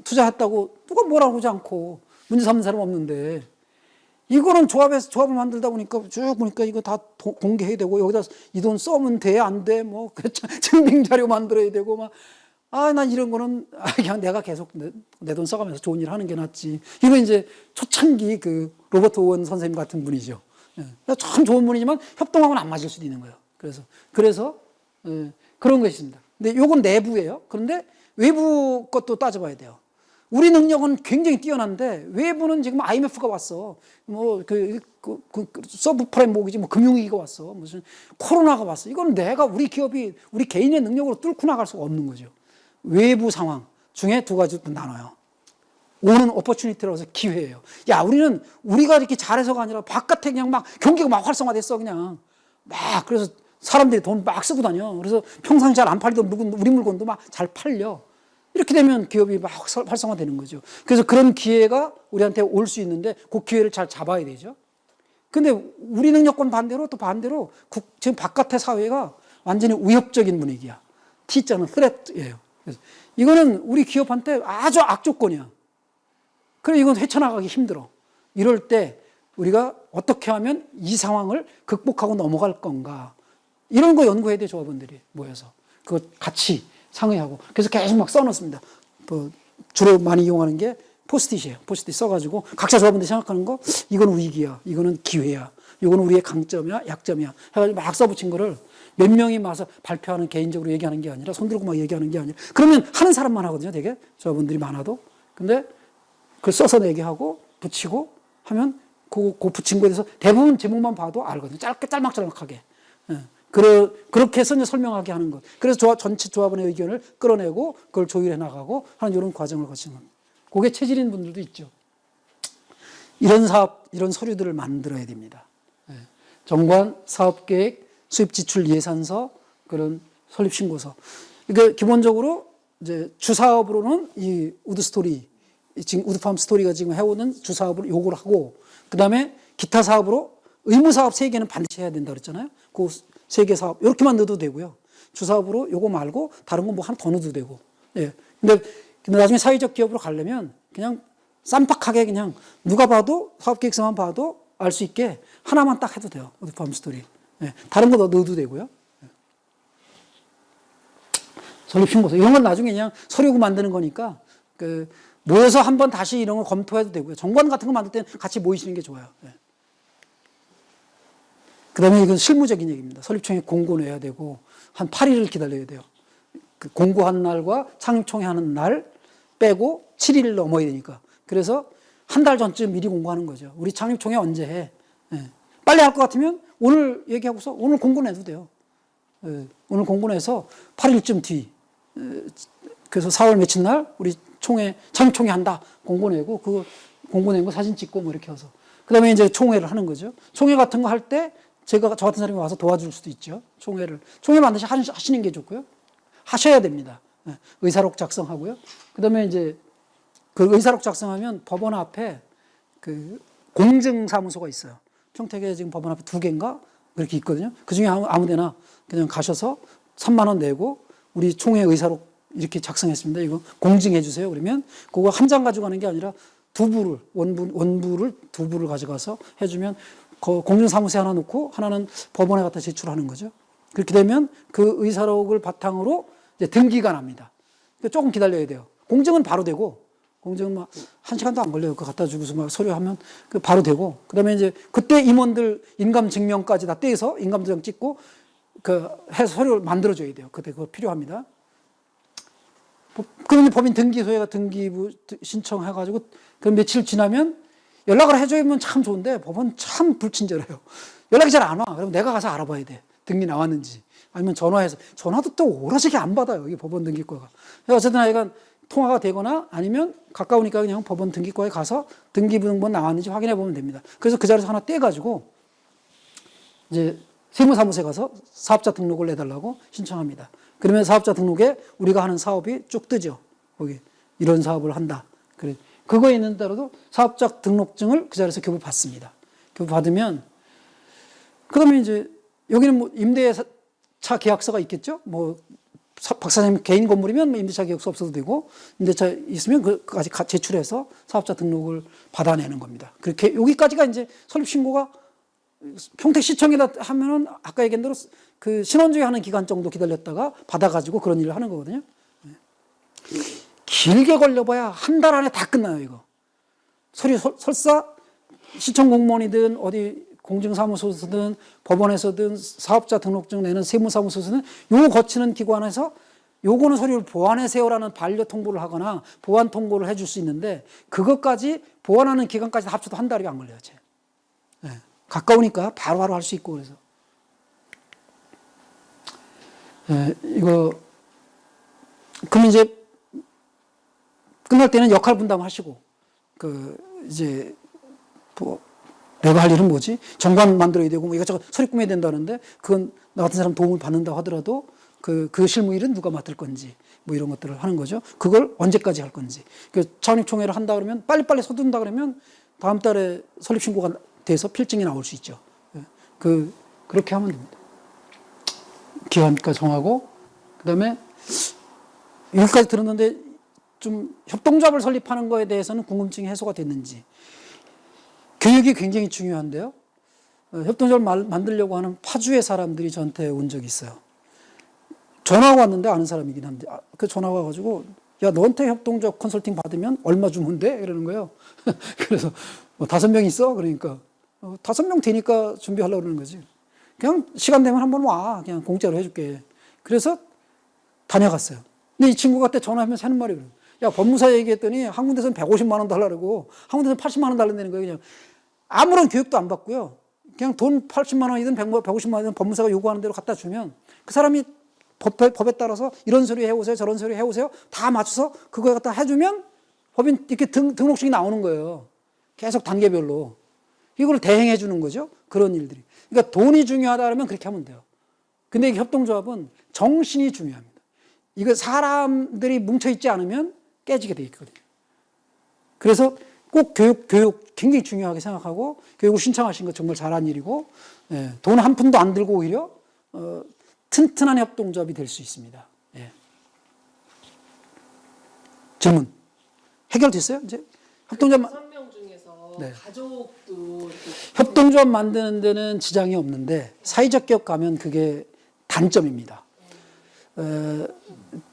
투자했다고 누가 뭐라고 하지 않고 문제 삼는 사람 없는데, 이거는 조합을 만들다 보니까 쭉 보니까 이거 다 공개해야 되고, 여기다 이 돈 써면 돼, 안 돼, 뭐, 증빙 자료 만들어야 되고, 막. 난 이런 거는 그냥 내가 계속 내 돈 써가면서 좋은 일 하는 게 낫지. 이거 이제 초창기 그 로버트 오원 선생님 같은 분이죠. 참 좋은 분이지만 협동하고는 안 맞을 수도 있는 거예요. 그래서 그런 것이 있습니다. 근데 요건 내부예요. 그런데 외부 것도 따져봐야 돼요. 우리 능력은 굉장히 뛰어난데 외부는 지금 IMF가 왔어. 뭐 서브프라임 모기지, 뭐 금융위기가 왔어. 무슨 코로나가 왔어. 이건 내가 우리 기업이 우리 개인의 능력으로 뚫고 나갈 수가 없는 거죠. 외부 상황 중에 두 가지로 나눠요. 오는 오퍼추니티라고 해서 기회예요. 야, 우리가 이렇게 잘해서가 아니라 바깥에 그냥 막 경기가 막 활성화됐어. 그냥 막 그래서 사람들이 돈 막 쓰고 다녀. 그래서 평상시 잘 안 팔던 우리 물건도 막 잘 팔려. 이렇게 되면 기업이 막 활성화되는 거죠. 그래서 그런 기회가 우리한테 올 수 있는데 그 기회를 잘 잡아야 되죠. 근데 우리 능력권 반대로 지금 바깥의 사회가 완전히 위협적인 분위기야. T자는 threat예요. 그래서 이거는 우리 기업한테 아주 악조건이야. 그래, 이건 헤쳐나가기 힘들어. 이럴 때 우리가 어떻게 하면 이 상황을 극복하고 넘어갈 건가. 이런 거 연구해야 돼, 조합원들이 모여서. 그거 같이 상의하고. 그래서 계속 막 써놓습니다. 주로 많이 이용하는 게 포스트잇이에요. 포스트잇 써가지고 각자 조합원들이 생각하는 거, 이건 위기야, 이거는 기회야, 이건 우리의 강점이야, 약점이야 해가지고 막 써붙인 거를 몇 명이 와서 발표하는, 개인적으로 얘기하는 게 아니라, 손 들고 막 얘기하는 게 아니라, 그러면 하는 사람만 하거든요, 되게. 조합원들이 많아도. 근데 그걸 써서 얘기하고 붙이고 하면 그 붙인 거에 대해서 대부분 제목만 봐도 알거든요. 짤막짤막하게. 그렇게 해서 이제 설명하게 하는 것. 그래서 전체 조합원의 의견을 끌어내고 그걸 조율해 나가고 하는 이런 과정을 거치는 겁니다. 그게 체질인 분들도 있죠. 이런 서류들을 만들어야 됩니다. 정관, 사업계획, 수입지출 예산서, 그런 설립신고서. 그러니까 기본적으로 이제 주사업으로는 이 우드스토리, 지금 우드팜 스토리가 지금 해오는 주사업을 요구를 하고, 그 다음에 기타 사업으로 의무사업 3개는 반드시 해야 된다 그랬잖아요. 그 3개 사업, 이렇게만 넣어도 되고요. 주사업으로 요거 말고 다른 거 뭐 하나 더 넣어도 되고. 예. 근데 나중에 사회적 기업으로 가려면 그냥 쌈박하게 그냥 누가 봐도 사업계획서만 봐도 알 수 있게 하나만 딱 해도 돼요. 우드팜 스토리. 예. 다른 거 넣어도 되고요. 예. 설립신고서. 이런 건 나중에 그냥 서류고 만드는 거니까 모여서 한번 다시 이런 거 검토해도 되고요. 정관 같은 거 만들 때는 같이 모이시는 게 좋아요. 예. 그 다음에 이건 실무적인 얘기입니다. 설립총회 공고 내야 되고, 한 8일을 기다려야 돼요. 그 공고한 날과 창립총회 하는 날 빼고 7일 넘어야 되니까. 그래서 한 달 전쯤 미리 공고하는 거죠. 우리 창립총회 언제 해? 예. 빨리 할 것 같으면 오늘 얘기하고서 오늘 공고 내도 돼요. 예. 오늘 공고 내서 8일쯤 뒤. 그래서 4월 며칠 날 우리 창립총회 한다. 공고 내고, 그 공고 낸 거 사진 찍고 뭐 이렇게 해서. 그 다음에 이제 총회를 하는 거죠. 총회 같은 거 할 때 저 같은 사람이 와서 도와줄 수도 있죠. 총회 반드시 하시는 게 좋고요. 하셔야 됩니다. 의사록 작성하고요. 그 다음에 이제 그 의사록 작성하면 법원 앞에 그 공증사무소가 있어요. 평택에 지금 법원 앞에 2개인가? 그렇게 있거든요. 그 중에 아무 데나 그냥 가셔서 3만 원 내고 우리 총회 의사록 이렇게 작성했습니다. 이거 공증해 주세요. 그러면 그거 한 장 가져가는 게 아니라 원부를 2부를 가져가서 해주면 공증사무소에 하나 놓고 하나는 법원에 갖다 제출하는 거죠. 그렇게 되면 그 의사록을 바탕으로 이제 등기가 납니다. 조금 기다려야 돼요. 공증은 바로 되고, 공증은 막 1시간도 안 걸려요. 그거 갖다 주고서 막 서류하면 바로 되고, 그 다음에 이제 그때 임원들 인감증명까지 다 떼서 인감증명 찍고 해서 서류를 만들어줘야 돼요. 그거 필요합니다. 그럼 법인 등기소에가 등기부 신청해가지고 그 며칠 지나면 연락을 해주면 참 좋은데 법원 참 불친절해요. 연락이 잘 안 와. 그럼 내가 가서 알아봐야 돼. 등기 나왔는지. 아니면 전화해서. 전화도 또 오라지게 안 받아요. 이 법원 등기과가. 어쨌든 하여간 통화가 되거나 아니면 가까우니까 그냥 법원 등기과에 가서 등기부등본 나왔는지 확인해 보면 됩니다. 그래서 그 자리에서 하나 떼가지고 이제 세무사무소에 가서 사업자 등록을 내달라고 신청합니다. 그러면 사업자 등록에 우리가 하는 사업이 쭉 뜨죠. 거기 이런 사업을 한다. 그래 그거에 있는 따라도 사업자 등록증을 그 자리에서 교부받습니다. 교부받으면 그다음에 이제 여기는 뭐 임대차 계약서가 있겠죠. 뭐 박사님 개인 건물이면 뭐 임대차 계약서 없어도 되고 임대차 있으면 그까지 제출해서 사업자 등록을 받아내는 겁니다. 그렇게 여기까지가 이제 설립신고가 평택시청에다 하면은 아까 얘기한 대로 그 신원조회 하는 기간 정도 기다렸다가 받아가지고 그런 일을 하는 거거든요. 길게 걸려봐야 한 달 안에 다 끝나요, 이거. 설사 시청 공무원이든 어디 공증사무소든 법원에서든 사업자 등록증 내는 세무사무소든 요거 거치는 기관에서 요거는 서류를 보완하세요라는 반려 통보를 하거나 보완 통보를 해줄 수 있는데 그것까지 보완하는 기간까지 합쳐도 한 달이 안 걸려요, 제. 네. 가까우니까 바로바로 할 수 있고 그래서. 네, 이거 그럼 이제 끝날 때는 역할 분담하시고 이제 뭐 내가 할 일은 뭐지? 정관 만들어야 되고 뭐 이것저것 서류 꾸며야 된다는데 그건 나 같은 사람 도움을 받는다 하더라도 그 실무 일은 누가 맡을 건지 뭐 이런 것들을 하는 거죠. 그걸 언제까지 할 건지. 창립총회를 한다 그러면 빨리빨리 서둔다 그러면 다음 달에 설립신고가 돼서 필증이 나올 수 있죠. 그렇게 하면 됩니다. 기간까지 정하고 그다음에 여기까지 들었는데 좀 협동조합을 설립하는 거에 대해서는 궁금증이 해소가 됐는지. 교육이 굉장히 중요한데요. 협동조합을 만들려고 하는 파주의 사람들이 저한테 온 적이 있어요. 전화가 왔는데 아는 사람이긴 한데 그 전화가 와가지고 야 너한테 협동조합 컨설팅 받으면 얼마 주면 돼? 이러는 거예요. 그래서 뭐 5명 있어? 그러니까 5명 되니까 준비하려고 그러는 거지. 그냥 시간 되면 한번 와. 그냥 공짜로 해줄게. 그래서 다녀갔어요. 근데 이 친구가 그때 전화하면서 하는 말이 그래요. 야, 법무사 얘기했더니 한 군데서는 150만 원 달라고 한 군데서는 80만 원 달란다는 거예요. 그냥 아무런 교육도 안 받고요. 그냥 돈 80만 원이든 150만 원이든 법무사가 요구하는 대로 갖다 주면 그 사람이 법에 따라서 이런 소리 해오세요. 저런 소리 해오세요. 다 맞춰서 그거에 갖다 해주면 법인 이렇게 등록증이 나오는 거예요. 계속 단계별로. 이걸 대행해 주는 거죠. 그런 일들이. 그러니까 돈이 중요하다 그러면 그렇게 하면 돼요. 근데 이 협동조합은 정신이 중요합니다. 이거 사람들이 뭉쳐있지 않으면 깨지게 돼 있거든요. 그래서 꼭 교육 굉장히 중요하게 생각하고 교육을 신청하신 거 정말 잘한 일이고 돈 한 푼도 안 들고 오히려 튼튼한 협동조합이 될 수 있습니다. 예. 질문 해결됐어요? 이제 협동조합 6명 중에서 네. 가족도 협동조합 만드는 데는 지장이 없는데 사회적 기업 가면 그게 단점입니다.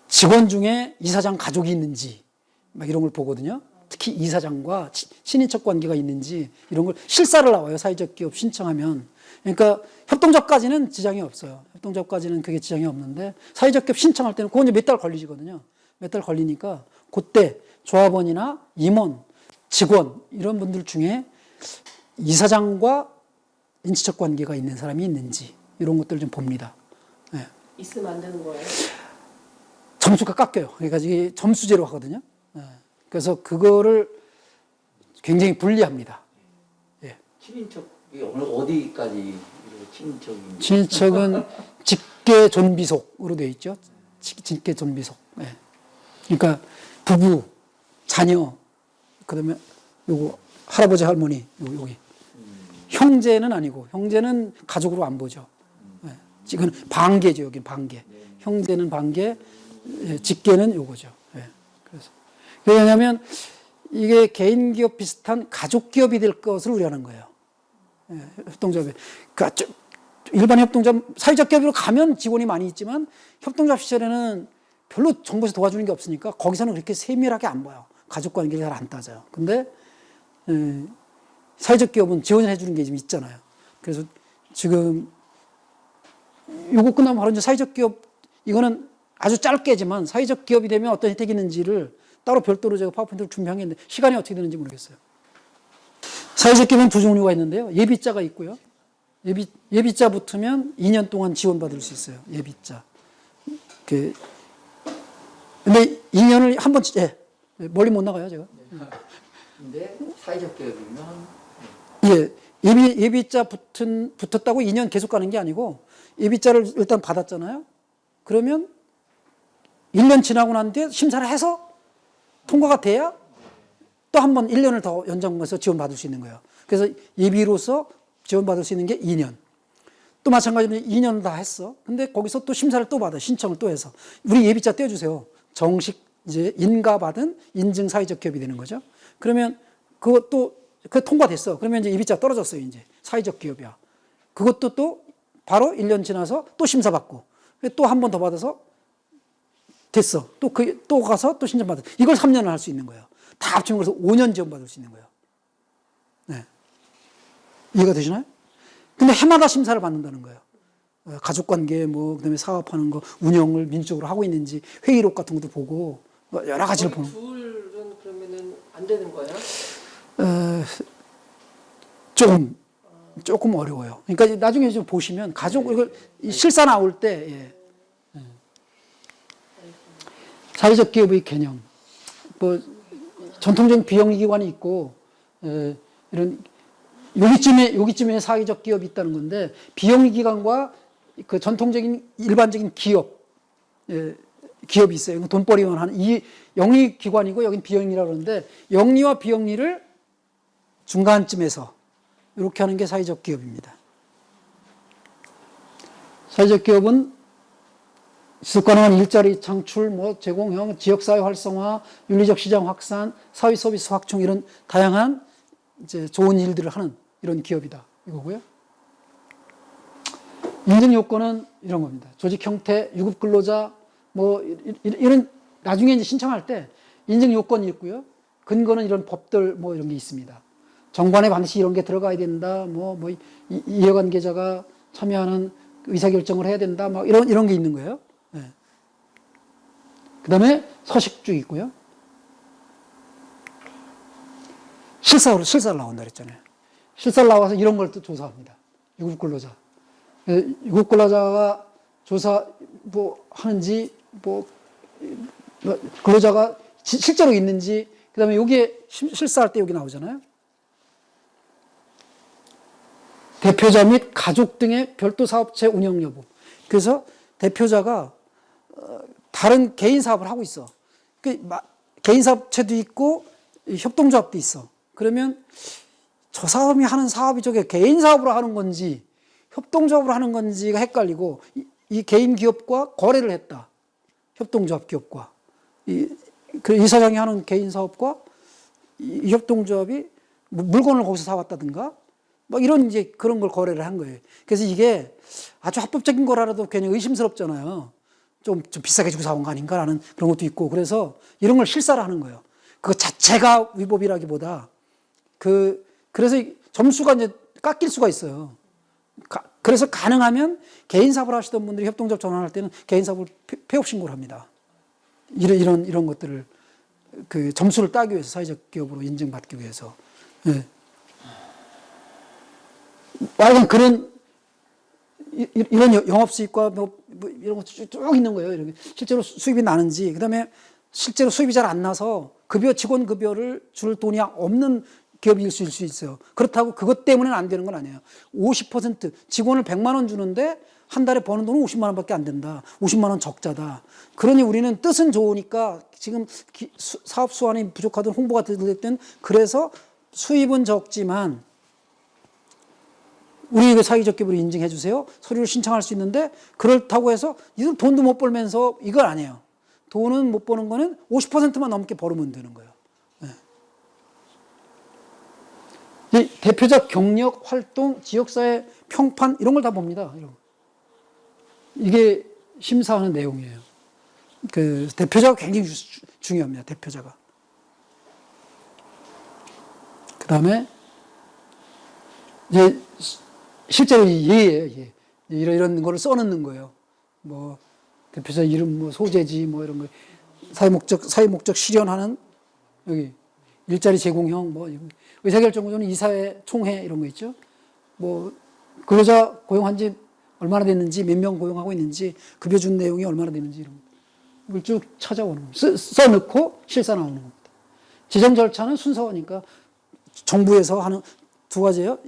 직원 중에 이사장 가족이 있는지 막 이런 걸 보거든요. 특히 이사장과 친인척 관계가 있는지 이런 걸 실사를 나와요. 사회적 기업 신청하면. 그러니까 협동조합까지는 지장이 없어요. 협동조합까지는 그게 지장이 없는데 사회적 기업 신청할 때는 그건 이제 몇 달 걸리거든요. 몇 달 걸리니까 그때 조합원이나 임원, 직원 이런 분들 중에 이사장과 인지적 관계가 있는 사람이 있는지 이런 것들을 좀 봅니다. 네. 있으면 안 되는 거예요? 점수가 깎여요. 그러니까 이게 점수제로 하거든요. 네. 그래서 그거를 굉장히 불리합니다. 예. 친인척이 어디까지 친인척입니까? 친인척은 직계 존비속으로 되어 있죠. 직계 존비속. 예. 그러니까 부부, 자녀, 그다음에 요거 할아버지 할머니 여기. 형제는 아니고 형제는 가족으로 안 보죠. 예. 지금 반계죠. 여기 반계. 형제는 반계, 직계는 요거죠. 예. 그래서 왜냐하면 이게 개인 기업 비슷한 가족 기업이 될 것을 우려하는 거예요. 예. 협동조합에 그러니까 일반 협동조합 사회적 기업으로 가면 직원이 많이 있지만 협동조합 시절에는 별로 정부에서 도와주는 게 없으니까 거기서는 그렇게 세밀하게 안 봐요. 가족 관계를 잘 안 따져요. 근데 사회적 기업은 지원을 해주는 게 좀 있잖아요. 그래서 지금 요거 끝나면 바로 이제 사회적 기업 이거는 아주 짧게지만 사회적 기업이 되면 어떤 혜택이 있는지를 따로 별도로 제가 파워포인트를 준비한 게 있는데 시간이 어떻게 되는지 모르겠어요. 사회적 기업은 두 종류가 있는데요. 예비자가 있고요. 예비자 붙으면 2년 동안 지원받을 수 있어요. 예비자. 근데 2년을 한 번, 멀리 못 나가요, 제가. 근데 사회적 기업이면 예, 예비자 붙었다고 2년 계속 가는 게 아니고 예비자를 일단 받았잖아요. 그러면 1년 지나고 난 뒤에 심사를 해서 통과가 돼야 또 한 번 1년을 더 연장해서 지원받을 수 있는 거예요. 그래서 예비로서 지원받을 수 있는 게 2년. 또 마찬가지로 2년을 다 했어. 근데 거기서 또 심사를 또 받아. 신청을 또 해서. 우리 예비자 떼어주세요. 정식 이제 인가받은 인증 사회적 기업이 되는 거죠. 그러면 그것도 그 통과됐어. 그러면 이제 예비자 떨어졌어요. 이제 사회적 기업이야. 그것도 또 바로 1년 지나서 또 심사받고 또 한 번 더 받아서 됐어. 또 가서 또 신청받아. 이걸 3년을 할 수 있는 거예요. 다 합치면 그래서 5년 지원받을 수 있는 거예요. 네. 이해가 되시나요? 근데 해마다 심사를 받는다는 거예요. 가족관계, 뭐, 그 다음에 사업하는 거, 운영을 민주적으로 하고 있는지, 회의록 같은 것도 보고, 뭐 여러 가지를 보는. 둘은 그러면은 안 되는 거예요? 조금 어려워요. 그러니까 나중에 좀 보시면, 가족, 이걸, 실사 나올 때, 예. 사회적 기업의 개념. 뭐, 전통적인 비영리기관이 있고, 이런, 여기쯤에 사회적 기업이 있다는 건데, 비영리기관과 그 전통적인 일반적인 기업, 기업이 있어요. 돈벌이만 하는, 이 영리기관이고, 여긴 비영리라고 그러는데, 영리와 비영리를 중간쯤에서 이렇게 하는 게 사회적 기업입니다. 사회적 기업은 지속 가능한 일자리 창출, 뭐 제공형, 지역사회 활성화, 윤리적 시장 확산, 사회 서비스 확충 이런 다양한 이제 좋은 일들을 하는 이런 기업이다 이거고요. 인증 요건은 이런 겁니다. 조직 형태, 유급 근로자, 뭐 이런 나중에 이제 신청할 때 인증 요건이 있고요. 근거는 이런 법들 뭐 이런 게 있습니다. 정관에 반드시 이런 게 들어가야 된다. 뭐 이해관계자가 참여하는 의사결정을 해야 된다. 막 이런 게 있는 거예요. 네. 그 다음에 서식주 있고요. 실사로 나온다 그랬잖아요. 실사로 나와서 이런 걸 또 조사합니다. 유급근로자. 유급근로자가 조사 뭐 하는지 근로자가 실제로 있는지 그 다음에 여기에 실사할 때 여기 나오잖아요. 대표자 및 가족 등의 별도 사업체 운영 여부. 그래서 대표자가 다른 개인 사업을 하고 있어. 개인 사업체도 있고 협동조합도 있어. 그러면 저 사람이 하는 사업이 저게 개인 사업으로 하는 건지 협동조합으로 하는 건지가 헷갈리고 이 개인 기업과 거래를 했다. 협동조합 기업과 이 이사장이 하는 개인 사업과 이 협동조합이 물건을 거기서 사왔다든가 막 이런 이제 그런 걸 거래를 한 거예요. 그래서 이게 아주 합법적인 거라도 괜히 의심스럽잖아요. 좀 비싸게 주고 사온 거 아닌가라는 그런 것도 있고 그래서 이런 걸 실사를 하는 거예요. 그거 자체가 위법이라기보다 그래서 점수가 이제 깎일 수가 있어요. 그래서 가능하면 개인 사업을 하시던 분들이 협동조합 전환할 때는 개인 사업을 폐업 신고를 합니다. 이런 것들을 그 점수를 따기 위해서 사회적 기업으로 인증받기 위해서. 예. 하여간 그런 이런 영업 수입과 뭐 이런 거 쭉 있는 거예요. 이렇게 실제로 수입이 나는지 그다음에 실제로 수입이 잘 안 나서 직원 급여를 줄 돈이 없는 기업일 수 있어요. 그렇다고 그것 때문에는 안 되는 건 아니에요. 50% 직원을 100만 원 주는데 한 달에 버는 돈은 50만 원밖에 안 된다. 50만 원 적자다. 그러니 우리는 뜻은 좋으니까 지금 사업 수완이 부족하던 홍보가 될 땐 그래서 수입은 적지만 우리 사회적 기업으로 인증해 주세요. 서류를 신청할 수 있는데 그렇다고 해서 이건 돈도 못 벌면서 이건 아니에요. 돈은 못 버는 거는 50%만 넘게 벌으면 되는 거예요. 네. 대표적 경력, 활동, 지역사회 평판 이런 걸 다 봅니다. 이게 심사하는 내용이에요. 그 대표자가 굉장히 중요합니다. 대표자가. 그 다음에 이제 실제로 예예요. 이런 거를 써놓는 거예요. 뭐 대표자 이름, 뭐 소재지, 뭐 이런 거 사회목적 실현하는 여기 일자리 제공형, 뭐 의사결정구조는 이사회 총회 이런 거 있죠. 뭐 근로자 고용한 지 얼마나 됐는지, 몇 명 고용하고 있는지, 급여 준 내용이 얼마나 되는지 이런 거 이걸 쭉 찾아오는 겁니다. 써놓고 실사 나오는 겁니다. 지정 절차는 순서니까 정부에서 하는 두 가지예요.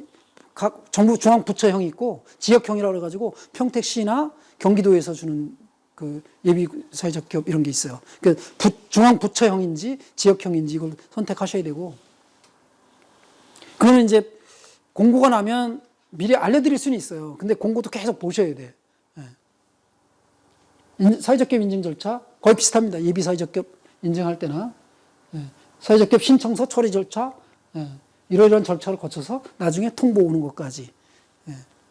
각 정부 중앙 부처형이 있고 지역형이라고 해가지고 평택시나 경기도에서 주는 그 예비 사회적 기업 이런 게 있어요. 그 중앙 부처형인지 지역형인지 이걸 선택하셔야 되고, 그러면 이제 공고가 나면 미리 알려드릴 수는 있어요. 근데 공고도 계속 보셔야 돼. 사회적 기업 인증 절차 거의 비슷합니다. 예비 사회적 기업 인증할 때나 사회적 기업 신청서 처리 절차, 이러이러한 절차를 거쳐서 나중에 통보 오는 것까지.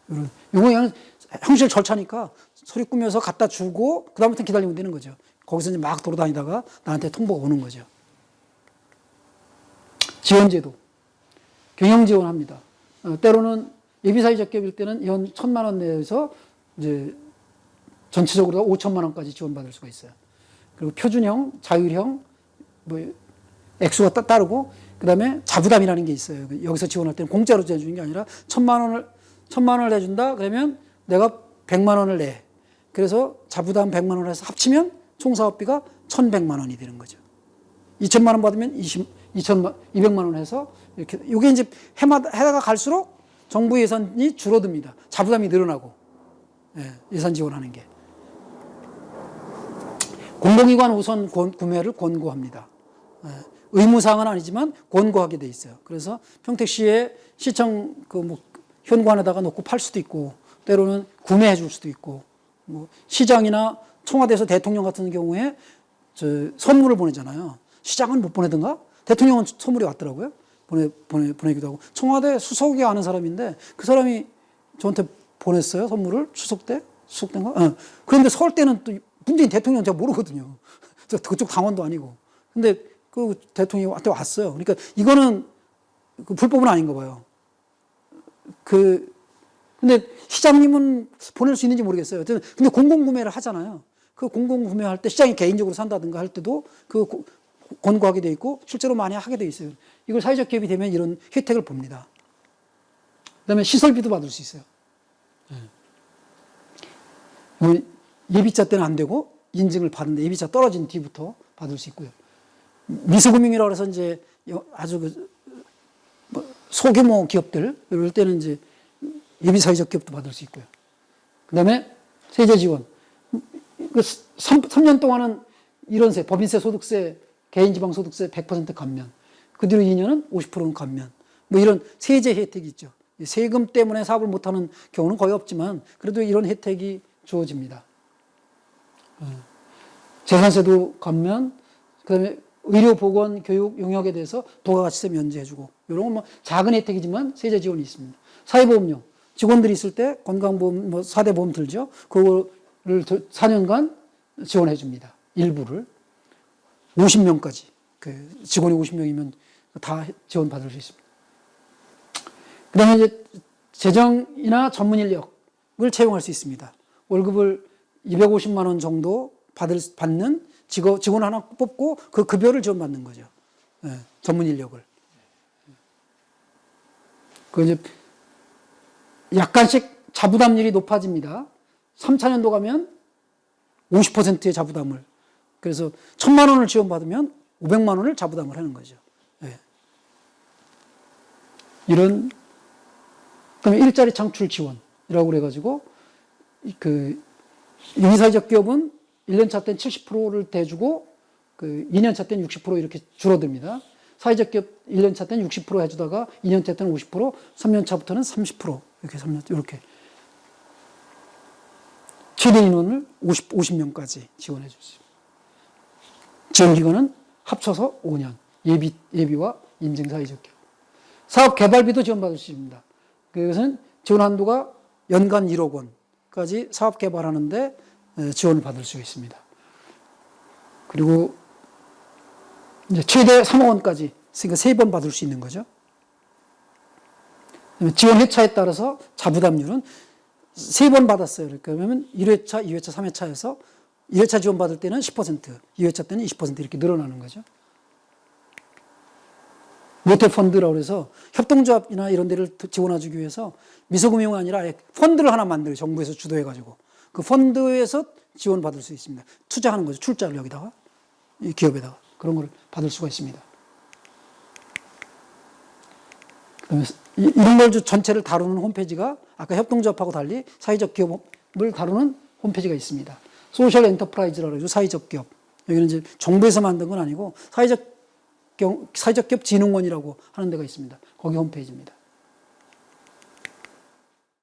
이거 그냥 형식 절차니까 서류 꾸며서 갖다 주고 그다음부터 기다리면 되는 거죠. 거기서 이제 막 돌아다니다가 나한테 통보가 오는 거죠. 지원제도. 경영 지원합니다. 때로는 예비 사회적 기업일 때는 연 1,000만 원 내에서 이제 전체적으로 5천만 원까지 지원받을 수가 있어요. 그리고 표준형, 자율형, 뭐 액수가 따르고, 그 다음에 자부담이라는 게 있어요. 여기서 지원할 때는 공짜로 내주는 게 아니라 1,000만 원을 내준다? 그러면 내가 100만 원을 내. 그래서 자부담 100만 원을 해서 합치면 총 사업비가 1,100만 원이 되는 거죠. 2천만 원 받으면 200만 원 해서 이렇게, 이게 이제 해가 갈수록 정부 예산이 줄어듭니다. 자부담이 늘어나고, 예산 지원하는 게. 공공기관 우선 구매를 권고합니다. 의무사항은 아니지만 권고하게 돼 있어요. 그래서 평택시에 시청 현관에다가 놓고 팔 수도 있고, 때로는 구매해 줄 수도 있고, 뭐 시장이나 청와대에서 대통령 같은 경우에 선물을 보내잖아요. 시장은 못 보내든가? 대통령은 선물이 왔더라고요. 보내기도 하고. 청와대 수석이 아는 사람인데 그 사람이 저한테 보냈어요. 선물을. 추석 때인가? 그런데 설 때는 또 문재인 대통령 제가 모르거든요. 그쪽 당원도 아니고. 근데 그 대통령한테 왔어요. 그러니까 이거는 불법은 아닌가 봐요. 근데 시장님은 보낼 수 있는지 모르겠어요. 근데 공공구매를 하잖아요. 그 공공구매할 때 시장이 개인적으로 산다든가 할 때도 권고하게 돼 있고 실제로 많이 하게 돼 있어요. 이걸 사회적 기업이 되면 이런 혜택을 봅니다. 그다음에 시설비도 받을 수 있어요. 예비자 때는 안 되고 인증을 받는데 예비자 떨어진 뒤부터 받을 수 있고요. 미수금융이라고 해서 이제 아주 소규모 기업들 이럴 때는 이제 예비 사회적 기업도 받을 수 있고요. 그다음에 세제 지원. 3년 동안은 이런 법인세, 소득세, 개인지방소득세 100% 감면. 그 뒤로 2년은 50%는 감면. 뭐 이런 세제 혜택이 있죠. 세금 때문에 사업을 못하는 경우는 거의 없지만 그래도 이런 혜택이 주어집니다. 재산세도 감면, 그다음에 의료, 보건, 교육, 용역에 대해서 부가가치세 면제해주고 이런 건 뭐 작은 혜택이지만 세제 지원이 있습니다. 사회보험료, 직원들이 있을 때 건강보험, 4대 보험 들죠. 그거를 4년간 지원해줍니다. 일부를 50명까지 직원이 50명이면 다 지원받을 수 있습니다. 그다음에 이제 재정이나 전문 인력을 채용할 수 있습니다. 월급을 250만 원 정도 받는 직원 하나 뽑고 그 급여를 지원받는 거죠. 전문 인력을. 그 이제 약간씩 자부담률이 높아집니다. 3차년도 가면 50%의 자부담을. 그래서 1,000만 원을 지원받으면 500만 원을 자부담을 하는 거죠. 이런, 그다음에 일자리 창출 지원이라고 그래가지고 유기사회적 기업은 1년차 때는 70%를 대주고 2년차 때는 60% 이렇게 줄어듭니다. 사회적 기업 1년차 때는 60% 해주다가 2년차 때는 50%, 3년차부터는 30% 이렇게 3년 이렇게 최대 인원을 50명까지 지원해 주십니다. 지원 기간은 합쳐서 5년. 예비와 인증 사회적 기업. 사업 개발비도 지원받을 수 있습니다. 그것은 지원 한도가 연간 1억 원까지 사업 개발하는데 지원을 받을 수 있습니다. 그리고 이제 최대 3억 원까지, 그러니까 3번 받을 수 있는 거죠. 지원 회차에 따라서 자부담률은 3번 받았어요. 그러면 1회차, 2회차, 3회차에서 1회차 지원 받을 때는 10%, 2회차 때는 20% 이렇게 늘어나는 거죠. 모태펀드라고 해서 협동조합이나 이런 데를 지원해주기 위해서 미소금융이 아니라 펀드를 하나 만들어요. 정부에서 주도해가지고. 그 펀드에서 지원받을 수 있습니다. 투자하는 거죠. 출자를 여기다가, 이 기업에다가. 그런 걸 받을 수가 있습니다. 이런 걸 전체를 다루는 홈페이지가 아까 협동조합하고 달리 사회적 기업을 다루는 홈페이지가 있습니다. 소셜 엔터프라이즈라고 그러죠. 사회적 기업. 여기는 이제 정부에서 만든 건 아니고 사회적 기업 진흥원이라고 하는 데가 있습니다. 거기 홈페이지입니다.